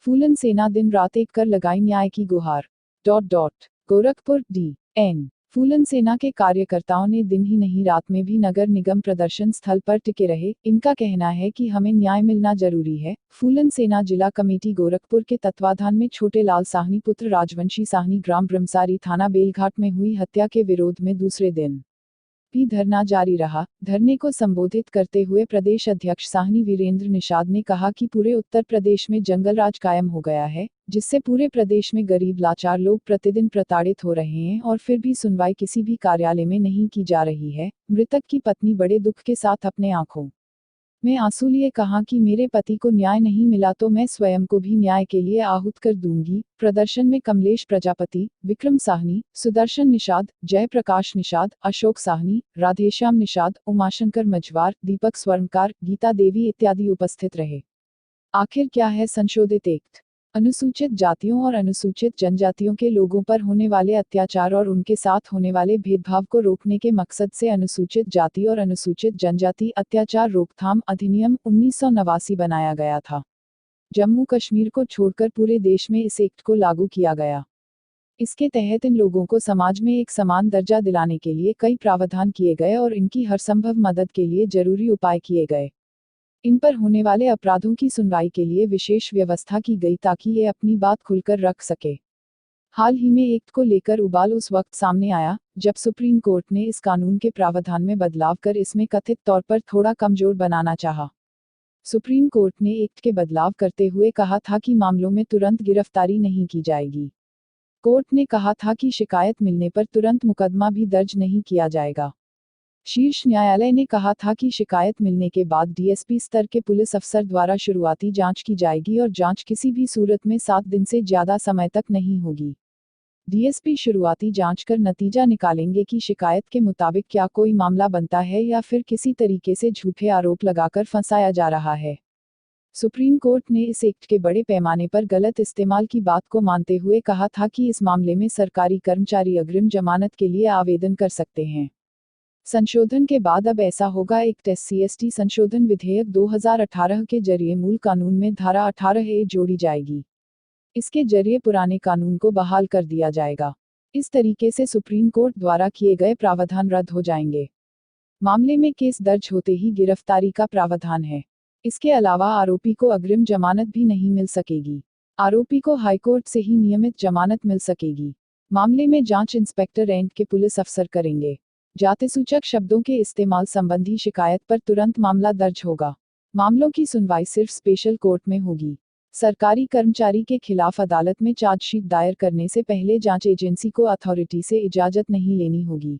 फूलन सेना दिन रात एक कर लगाई न्याय की गुहार। गोरखपुर डी.एन. फूलन सेना के कार्यकर्ताओं ने दिन ही नहीं रात में भी नगर निगम प्रदर्शन स्थल पर टिके रहे। इनका कहना है कि हमें न्याय मिलना जरूरी है। फूलन सेना जिला कमेटी गोरखपुर के तत्वाधान में छोटे लाल साहनी पुत्र राजवंशी साहनी ग्राम ब्रह्मसारी थाना बेलघाट में हुई हत्या के विरोध में दूसरे दिन भी धरना जारी रहा। धरने को संबोधित करते हुए प्रदेश अध्यक्ष साहनी वीरेंद्र निषाद ने कहा कि पूरे उत्तर प्रदेश में जंगल राज कायम हो गया है, जिससे पूरे प्रदेश में गरीब लाचार लोग प्रतिदिन प्रताड़ित हो रहे हैं और फिर भी सुनवाई किसी भी कार्यालय में नहीं की जा रही है। मृतक की पत्नी बड़े दुख के साथ अपने आंखों में आंसू लिए कहा कि मेरे पति को न्याय नहीं मिला तो मैं स्वयं को भी न्याय के लिए आहूत कर दूंगी। प्रदर्शन में कमलेश प्रजापति, विक्रम साहनी, सुदर्शन निषाद, जयप्रकाश निषाद, अशोक साहनी, राधेश्याम निषाद, उमाशंकर मझवार, दीपक स्वर्णकार, गीता देवी इत्यादि उपस्थित रहे। आखिर क्या है संशोधित एक्ट? अनुसूचित जातियों और अनुसूचित जनजातियों के लोगों पर होने वाले अत्याचार और उनके साथ होने वाले भेदभाव को रोकने के मकसद से अनुसूचित जाति और अनुसूचित जनजाति अत्याचार रोकथाम अधिनियम 1989 बनाया गया था। जम्मू कश्मीर को छोड़कर पूरे देश में इस एक्ट को लागू किया गया। इसके तहत इन लोगों को समाज में एक समान दर्जा दिलाने के लिए कई प्रावधान किए गए और इनकी हरसंभव मदद के लिए जरूरी उपाय किए गए। इन पर होने वाले अपराधों की सुनवाई के लिए विशेष व्यवस्था की गई ताकि ये अपनी बात खुलकर रख सके। हाल ही में एक्ट को लेकर उबाल उस वक्त सामने आया जब सुप्रीम कोर्ट ने इस कानून के प्रावधान में बदलाव कर इसमें कथित तौर पर थोड़ा कमजोर बनाना चाहा। सुप्रीम कोर्ट ने एक्ट के बदलाव करते हुए कहा था कि मामलों में तुरंत गिरफ्तारी नहीं की जाएगी। कोर्ट ने कहा था कि शिकायत मिलने पर तुरंत मुकदमा भी दर्ज नहीं किया जाएगा। शीर्ष न्यायालय ने कहा था कि शिकायत मिलने के बाद डीएसपी स्तर के पुलिस अफसर द्वारा शुरुआती जांच की जाएगी और जांच किसी भी सूरत में 7 दिन से ज्यादा समय तक नहीं होगी। डीएसपी शुरुआती जांच कर नतीजा निकालेंगे कि शिकायत के मुताबिक क्या कोई मामला बनता है या फिर किसी तरीके से झूठे आरोप लगाकर फंसाया जा रहा है। सुप्रीम कोर्ट ने इस एक्ट के बड़े पैमाने पर गलत इस्तेमाल की बात को मानते हुए कहा था कि इस मामले में सरकारी कर्मचारी अग्रिम जमानत के लिए आवेदन कर सकते हैं। संशोधन के बाद अब ऐसा होगा। एक्ट SC/ST संशोधन विधेयक 2018 के जरिए मूल कानून में धारा 18A जोड़ी जाएगी। इसके जरिए पुराने कानून को बहाल कर दिया जाएगा। इस तरीके से सुप्रीम कोर्ट द्वारा किए गए प्रावधान रद्द हो जाएंगे। मामले में केस दर्ज होते ही गिरफ्तारी का प्रावधान है। इसके अलावा आरोपी को अग्रिम जमानत भी नहीं मिल सकेगी। आरोपी को हाईकोर्ट से ही नियमित जमानत मिल सकेगी। मामले में जांच इंस्पेक्टर रेंज के पुलिस अफसर करेंगे। जातिसूचक शब्दों के इस्तेमाल संबंधी शिकायत पर तुरंत मामला दर्ज होगा। मामलों की सुनवाई सिर्फ स्पेशल कोर्ट में होगी। सरकारी कर्मचारी के खिलाफ अदालत में चार्जशीट दायर करने से पहले जांच एजेंसी को अथॉरिटी से इजाजत नहीं लेनी होगी।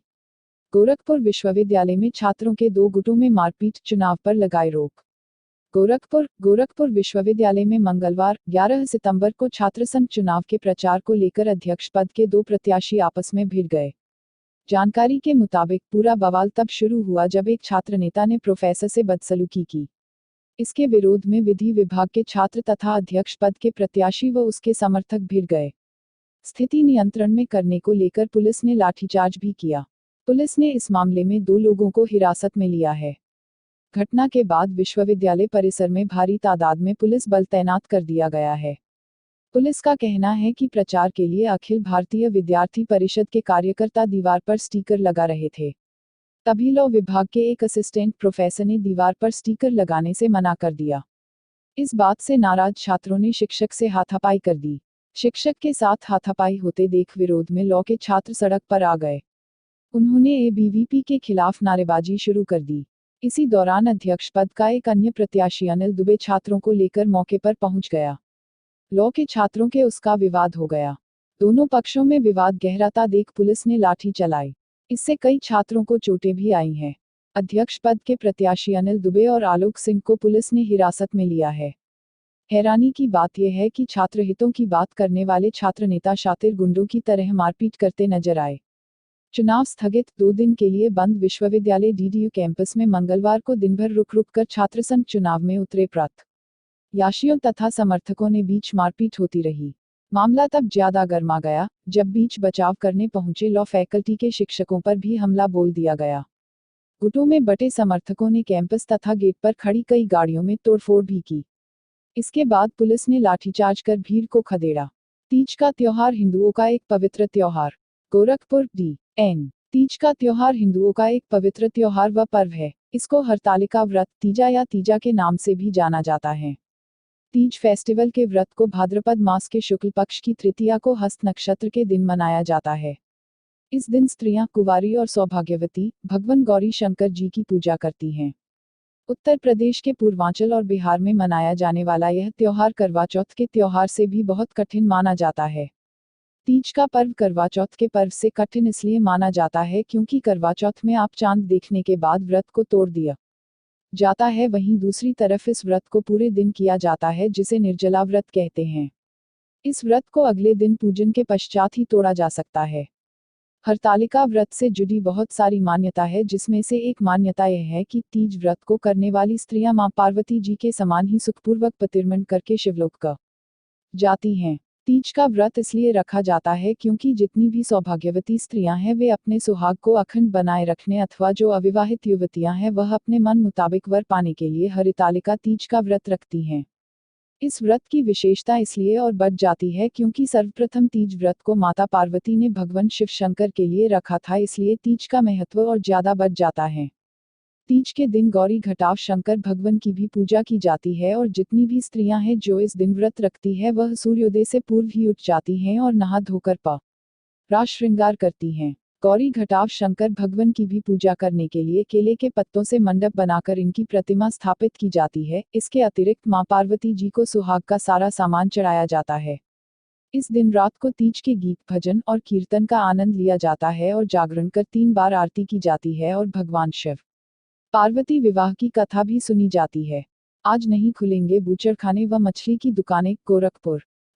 गोरखपुर विश्वविद्यालय में छात्रों के 2 गुटों में मारपीट, चुनाव पर लगाए रोक। गोरखपुर विश्वविद्यालय में मंगलवार 11 सितंबर को छात्रसंघ चुनाव के प्रचार को लेकर अध्यक्ष पद के 2 प्रत्याशी आपस में भिड़ गए। जानकारी के मुताबिक पूरा बवाल तब शुरू हुआ जब एक छात्र नेता ने प्रोफेसर से बदसलूकी की। इसके विरोध में विधि विभाग के छात्र तथा अध्यक्ष पद के प्रत्याशी व उसके समर्थक भिड़ गए। स्थिति नियंत्रण में करने को लेकर पुलिस ने लाठीचार्ज भी किया। पुलिस ने इस मामले में 2 लोगों को हिरासत में लिया है। घटना के बाद विश्वविद्यालय परिसर में भारी तादाद में पुलिस बल तैनात कर दिया गया है। पुलिस का कहना है कि प्रचार के लिए अखिल भारतीय विद्यार्थी परिषद के कार्यकर्ता दीवार पर स्टिकर लगा रहे थे। तभी लॉ विभाग के एक असिस्टेंट प्रोफेसर ने दीवार पर स्टिकर लगाने से मना कर दिया। इस बात से नाराज छात्रों ने शिक्षक से हाथापाई कर दी। शिक्षक के साथ हाथापाई होते देख विरोध में लॉ के छात्र सड़क पर आ गए। उन्होंने ABVP के खिलाफ नारेबाजी शुरू कर दी। इसी दौरान अध्यक्ष पद का एक अन्य प्रत्याशी अनिल दुबे छात्रों को लेकर मौके पर पहुंच गया। लॉ के छात्रों के उसका विवाद हो गया। दोनों पक्षों में विवाद गहराता देख पुलिस ने लाठी चलाई। इससे कई छात्रों को चोटें भी आई हैं। अध्यक्ष पद के प्रत्याशी अनिल दुबे और आलोक सिंह को पुलिस ने हिरासत में लिया है। हैरानी की बात यह है कि छात्र हितों की बात करने वाले छात्र नेता शातिर गुंडों की तरह मारपीट करते नजर आए। चुनाव स्थगित, 2 दिन के लिए बंद विश्वविद्यालय डीडीयू कैंपस में मंगलवार को दिनभर रुक रुक कर छात्रसंघ चुनाव में उतरे प्रत्याशियों तथा समर्थकों ने बीच मारपीट होती रही। मामला तब ज्यादा गर्मा गया जब बीच बचाव करने पहुंचे लॉ फैकल्टी के शिक्षकों पर भी हमला बोल दिया गया। गुटों में बटे समर्थकों ने कैंपस तथा गेट पर खड़ी कई गाड़ियों में तोड़फोड़ भी की। इसके बाद पुलिस ने लाठीचार्ज कर भीड़ को खदेड़ा। तीज का त्योहार हिंदुओं का एक पवित्र त्योहार। गोरखपुर DN तीज का त्योहार हिंदुओं का एक पवित्र त्योहार व पर्व है। इसको हरतालिका व्रत, तीजा या तीजा के नाम से भी जाना जाता है। तीज फेस्टिवल के व्रत को भाद्रपद मास के शुक्ल पक्ष की तृतीया को हस्त नक्षत्र के दिन मनाया जाता है। इस दिन स्त्रियां कुंवारी और सौभाग्यवती भगवान गौरी शंकर जी की पूजा करती हैं। उत्तर प्रदेश के पूर्वांचल और बिहार में मनाया जाने वाला यह त्योहार करवा चौथ के त्योहार से भी बहुत कठिन माना जाता है। तीज का पर्व करवा चौथ के पर्व से कठिन इसलिए माना जाता है क्योंकि करवा चौथ में आप चांद देखने के बाद व्रत को तोड़ दिया जाता है, वहीं दूसरी तरफ इस व्रत को पूरे दिन किया जाता है जिसे निर्जला व्रत कहते हैं। इस व्रत को अगले दिन पूजन के पश्चात ही तोड़ा जा सकता है। हरतालिका व्रत से जुड़ी बहुत सारी मान्यता है, जिसमें से एक मान्यता यह है कि तीज व्रत को करने वाली स्त्रियां मां पार्वती जी के समान ही सुखपूर्वक प्रतिर्मण करके शिवलोक का जाती हैं। तीज का व्रत इसलिए रखा जाता है क्योंकि जितनी भी सौभाग्यवती स्त्रियां हैं वे अपने सुहाग को अखंड बनाए रखने अथवा जो अविवाहित युवतियां हैं वह अपने मन मुताबिक वर पाने के लिए हरितालिका तीज का व्रत रखती हैं। इस व्रत की विशेषता इसलिए और बढ़ जाती है क्योंकि सर्वप्रथम तीज व्रत को माता पार्वती ने भगवान शिव शंकर के लिए रखा था, इसलिए तीज का महत्व और ज्यादा बढ़ जाता है। तीज के दिन गौरी घटाव शंकर भगवान की भी पूजा की जाती है और जितनी भी स्त्रियां हैं जो इस दिन व्रत रखती है वह सूर्योदय से पूर्व ही उठ जाती हैं और नहा धोकर पूरा श्रृंगार करती हैं। गौरी घटाव शंकर भगवान की भी पूजा करने के लिए केले के पत्तों से मंडप बनाकर इनकी प्रतिमा स्थापित की जाती है। इसके अतिरिक्त मां पार्वती जी को सुहाग का सारा सामान चढ़ाया जाता है। इस दिन रात को तीज के गीत भजन और कीर्तन का आनंद लिया जाता है और जागरण कर 3 बार आरती की जाती है और भगवान शिव पार्वती विवाह की कथा भी सुनी जाती है। आज नहीं खुलेंगे बूचड़खाने व मछली की दुकानें।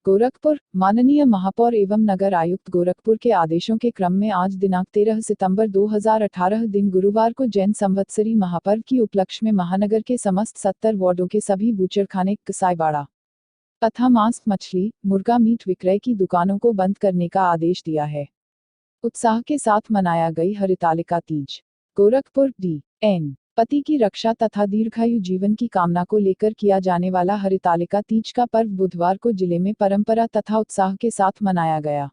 गोरखपुर माननीय महापौर एवं नगर आयुक्त गोरखपुर के आदेशों के क्रम में आज दिनांक 13 सितंबर 2018 दिन गुरुवार को जैन संवत्सरी महापर्व की उपलक्ष्य में महानगर के समस्त 70 वार्डों के सभी बूचड़खाने, कसाईबाड़ा तथा मांस, मछली, मुर्गा मीट विक्रय की दुकानों को बंद करने का आदेश दिया है। उत्साह के साथ मनाया गई हरितालिका तीज। गोरखपुर DN पति की रक्षा तथा दीर्घायु जीवन की कामना को लेकर किया जाने वाला हरितालिका तीज का पर्व बुधवार को जिले में परंपरा तथा उत्साह के साथ मनाया गया।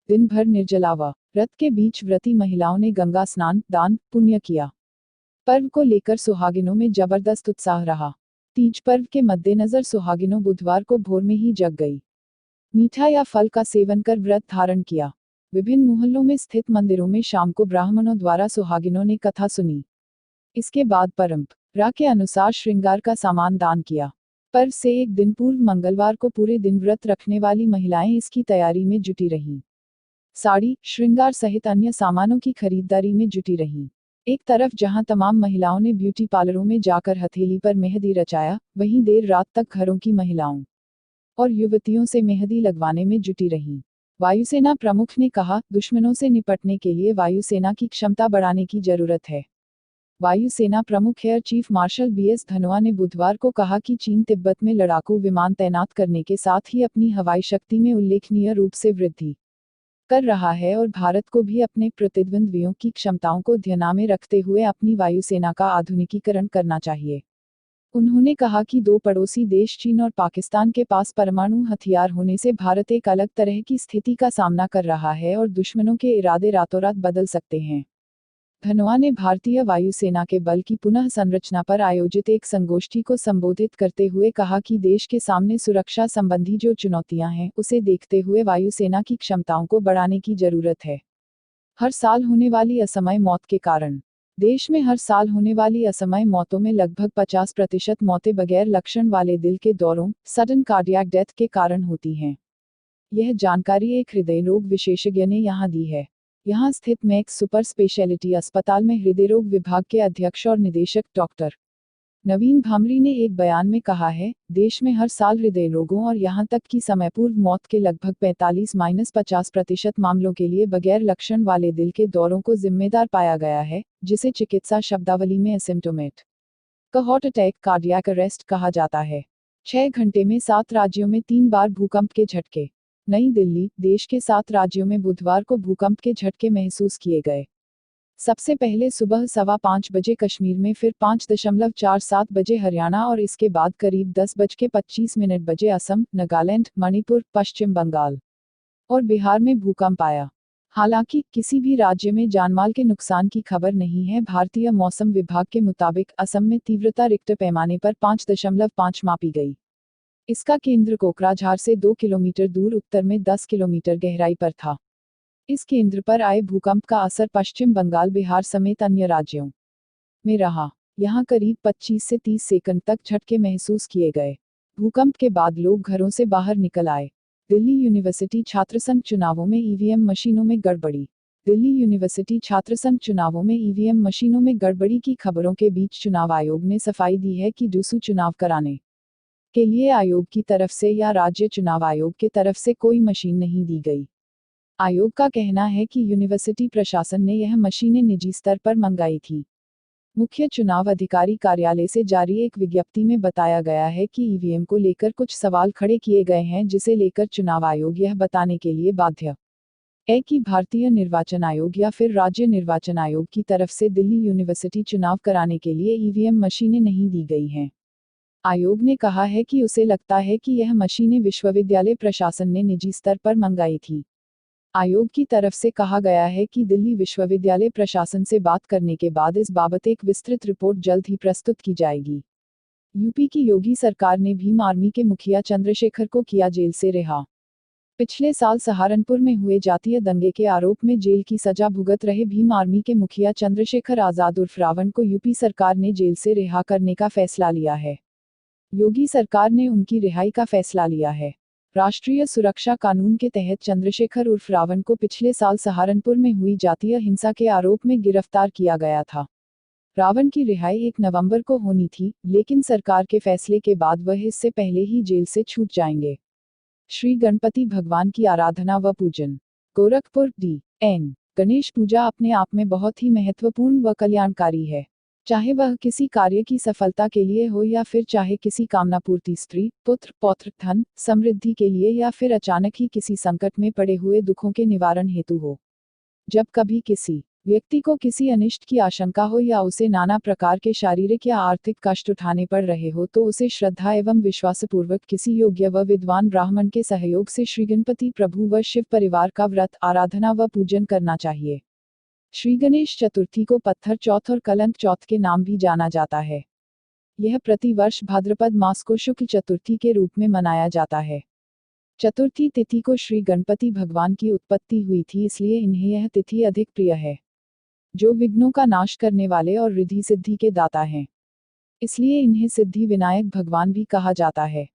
दिन भर निर्जला व्रत के बीच व्रती महिलाओं ने गंगा स्नान, दान, पुण्य किया। पर्व को लेकर सुहागिनों में जबरदस्त उत्साह रहा। तीज पर्व के मद्देनजर सुहागिनों बुधवार को भोर में ही जग गई। मीठा या फल का सेवन कर व्रत धारण किया। विभिन्न मोहल्लों में स्थित मंदिरों में शाम को ब्राह्मणों द्वारा सुहागिनों ने कथा सुनी। इसके बाद परंपरा के अनुसार श्रृंगार का सामान दान किया। पर्व से एक दिन पूर्व मंगलवार को पूरे दिन व्रत रखने वाली महिलाएं इसकी तैयारी में जुटी रहीं। साड़ी, श्रृंगार सहित अन्य सामानों की खरीदारी में जुटी रहीं। एक तरफ जहां तमाम महिलाओं ने ब्यूटी पार्लरों में जाकर हथेली पर मेहंदी रचाया, वहीं देर रात तक घरों की महिलाओं और युवतियों से मेहंदी लगवाने में जुटी रहीं। वायुसेना प्रमुख ने कहा, दुश्मनों से निपटने के लिए वायुसेना की क्षमता बढ़ाने की जरूरत है। वायुसेना प्रमुख air chief marshal BS Dhanoa ने बुधवार को कहा कि चीन तिब्बत में लड़ाकू विमान तैनात करने के साथ ही अपनी हवाई शक्ति में उल्लेखनीय रूप से वृद्धि कर रहा है और भारत को भी अपने प्रतिद्वंद्वियों की क्षमताओं को ध्यान में रखते हुए अपनी वायुसेना का आधुनिकीकरण करना चाहिए। उन्होंने कहा कि 2 पड़ोसी देश चीन और पाकिस्तान के पास परमाणु हथियार होने से भारत एक अलग तरह की स्थिति का सामना कर रहा है और दुश्मनों के इरादे रातों रात बदल सकते हैं। धनोआ ने भारतीय वायुसेना के बल की पुनः संरचना पर आयोजित एक संगोष्ठी को संबोधित करते हुए कहा कि देश के सामने सुरक्षा संबंधी जो चुनौतियां हैं, उसे देखते हुए वायुसेना की क्षमताओं को बढ़ाने की जरूरत है। हर साल होने वाली असमय मौत के कारण। देश में हर साल होने वाली असमय मौतों में लगभग 50% मौतें बगैर लक्षण वाले दिल के दौरों, सडन कार्डियक डेथ के कारण होती हैं। यह जानकारी एक हृदय रोग विशेषज्ञ ने यहां दी है। यहां स्थित मैक्स सुपर स्पेशलिटी अस्पताल में हृदय रोग विभाग के अध्यक्ष और निदेशक डॉक्टर नवीन भामरी ने एक बयान में कहा है, देश में हर साल हृदय रोगों और यहां तक कि समय पूर्व मौत के लगभग 45-50% मामलों के लिए बगैर लक्षण वाले दिल के दौरों को जिम्मेदार पाया गया है, जिसे चिकित्सा शब्दावली में एसिम्प्टोमेट का हार्ट अटैक, कार्डियक अरेस्ट कहा जाता है। 6 घंटे में 7 राज्यों में 3 बार भूकंप के झटके। नई दिल्ली, देश के 7 राज्यों में बुधवार को भूकंप के झटके महसूस किए गए। सबसे पहले सुबह 5:15 बजे कश्मीर में, फिर 5:47 बजे हरियाणा और इसके बाद करीब 10:25 बजे असम, नागालैंड, मणिपुर, पश्चिम बंगाल और बिहार में भूकंप आया। हालांकि किसी भी राज्य में जानमाल के नुकसान की खबर नहीं है। भारतीय मौसम विभाग के मुताबिक असम में तीव्रता रिक्टर पैमाने पर 5.5 मापी गई। इसका केंद्र कोकराझार से 2 किलोमीटर दूर उत्तर में 10 किलोमीटर गहराई पर था। इस केंद्र पर आए भूकंप का असर पश्चिम बंगाल, बिहार समेत अन्य राज्यों में रहा। यहां करीब 25 से 30 सेकंड तक झटके महसूस किए गए। भूकंप के बाद लोग घरों से बाहर निकल आए। दिल्ली यूनिवर्सिटी छात्रसंघ चुनावों में ईवीएम मशीनों में गड़बड़ी। दिल्ली यूनिवर्सिटी छात्रसंघ चुनावों में ईवीएम मशीनों में गड़बड़ी की खबरों के बीच चुनाव आयोग ने सफाई दी है कि डूसू चुनाव कराने के लिए आयोग की तरफ से या राज्य चुनाव आयोग के तरफ से कोई मशीन नहीं दी गई। आयोग का कहना है कि यूनिवर्सिटी प्रशासन ने यह मशीनें निजी स्तर पर मंगाई थी। मुख्य चुनाव अधिकारी कार्यालय से जारी एक विज्ञप्ति में बताया गया है कि ईवीएम को लेकर कुछ सवाल खड़े किए गए हैं, जिसे लेकर चुनाव आयोग यह बताने के लिए बाध्य है कि भारतीय निर्वाचन आयोग या फिर राज्य निर्वाचन आयोग की तरफ से दिल्ली यूनिवर्सिटी चुनाव कराने के लिए ईवीएम मशीनें नहीं दी गई हैं। आयोग ने कहा है कि उसे लगता है कि यह मशीनें विश्वविद्यालय प्रशासन ने निजी स्तर पर मंगाई थी। आयोग की तरफ से कहा गया है कि दिल्ली विश्वविद्यालय प्रशासन से बात करने के बाद इस बाबत एक विस्तृत रिपोर्ट जल्द ही प्रस्तुत की जाएगी। यूपी की योगी सरकार ने भीम आर्मी के मुखिया चंद्रशेखर को किया जेल से रिहा। पिछले साल सहारनपुर में हुए जातीय दंगे के आरोप में जेल की सजा भुगत रहे भीम आर्मी के मुखिया चंद्रशेखर आजाद उर्फ रावण को यूपी सरकार ने जेल से रिहा करने का फैसला लिया है। योगी सरकार ने उनकी रिहाई का फैसला लिया है। राष्ट्रीय सुरक्षा कानून के तहत चंद्रशेखर उर्फ रावण को पिछले साल सहारनपुर में हुई जातीय हिंसा के आरोप में गिरफ्तार किया गया था। रावण की रिहाई 1 नवंबर को होनी थी, लेकिन सरकार के फैसले के बाद वह इससे पहले ही जेल से छूट जाएंगे। श्री गणपति भगवान की आराधना व पूजन। गोरखपुर डी.एन. गणेश पूजा अपने आप में बहुत ही महत्वपूर्ण व कल्याणकारी है। चाहे वह किसी कार्य की सफलता के लिए हो या फिर चाहे किसी कामना पूर्ति, स्त्री, पुत्र, पौत्र, धन, समृद्धि के लिए या फिर अचानक ही किसी संकट में पड़े हुए दुखों के निवारण हेतु हो। जब कभी किसी व्यक्ति को किसी अनिष्ट की आशंका हो या उसे नाना प्रकार के शारीरिक या आर्थिक कष्ट उठाने पड़ रहे हो, तो उसे श्रद्धा एवं विश्वासपूर्वक किसी योग्य व विद्वान ब्राह्मण के सहयोग से श्री गणपति प्रभु व शिव परिवार का व्रत, आराधना व पूजन करना चाहिए। श्री गणेश चतुर्थी को पत्थर चौथ और कलंक चौथ के नाम भी जाना जाता है। यह प्रतिवर्ष भाद्रपद मास को शुक्ल चतुर्थी के रूप में मनाया जाता है। चतुर्थी तिथि को श्री गणपति भगवान की उत्पत्ति हुई थी, इसलिए इन्हें यह तिथि अधिक प्रिय है। जो विघ्नों का नाश करने वाले और रिद्धि सिद्धि के दाता हैं, इसलिए इन्हें सिद्धि विनायक भगवान भी कहा जाता है।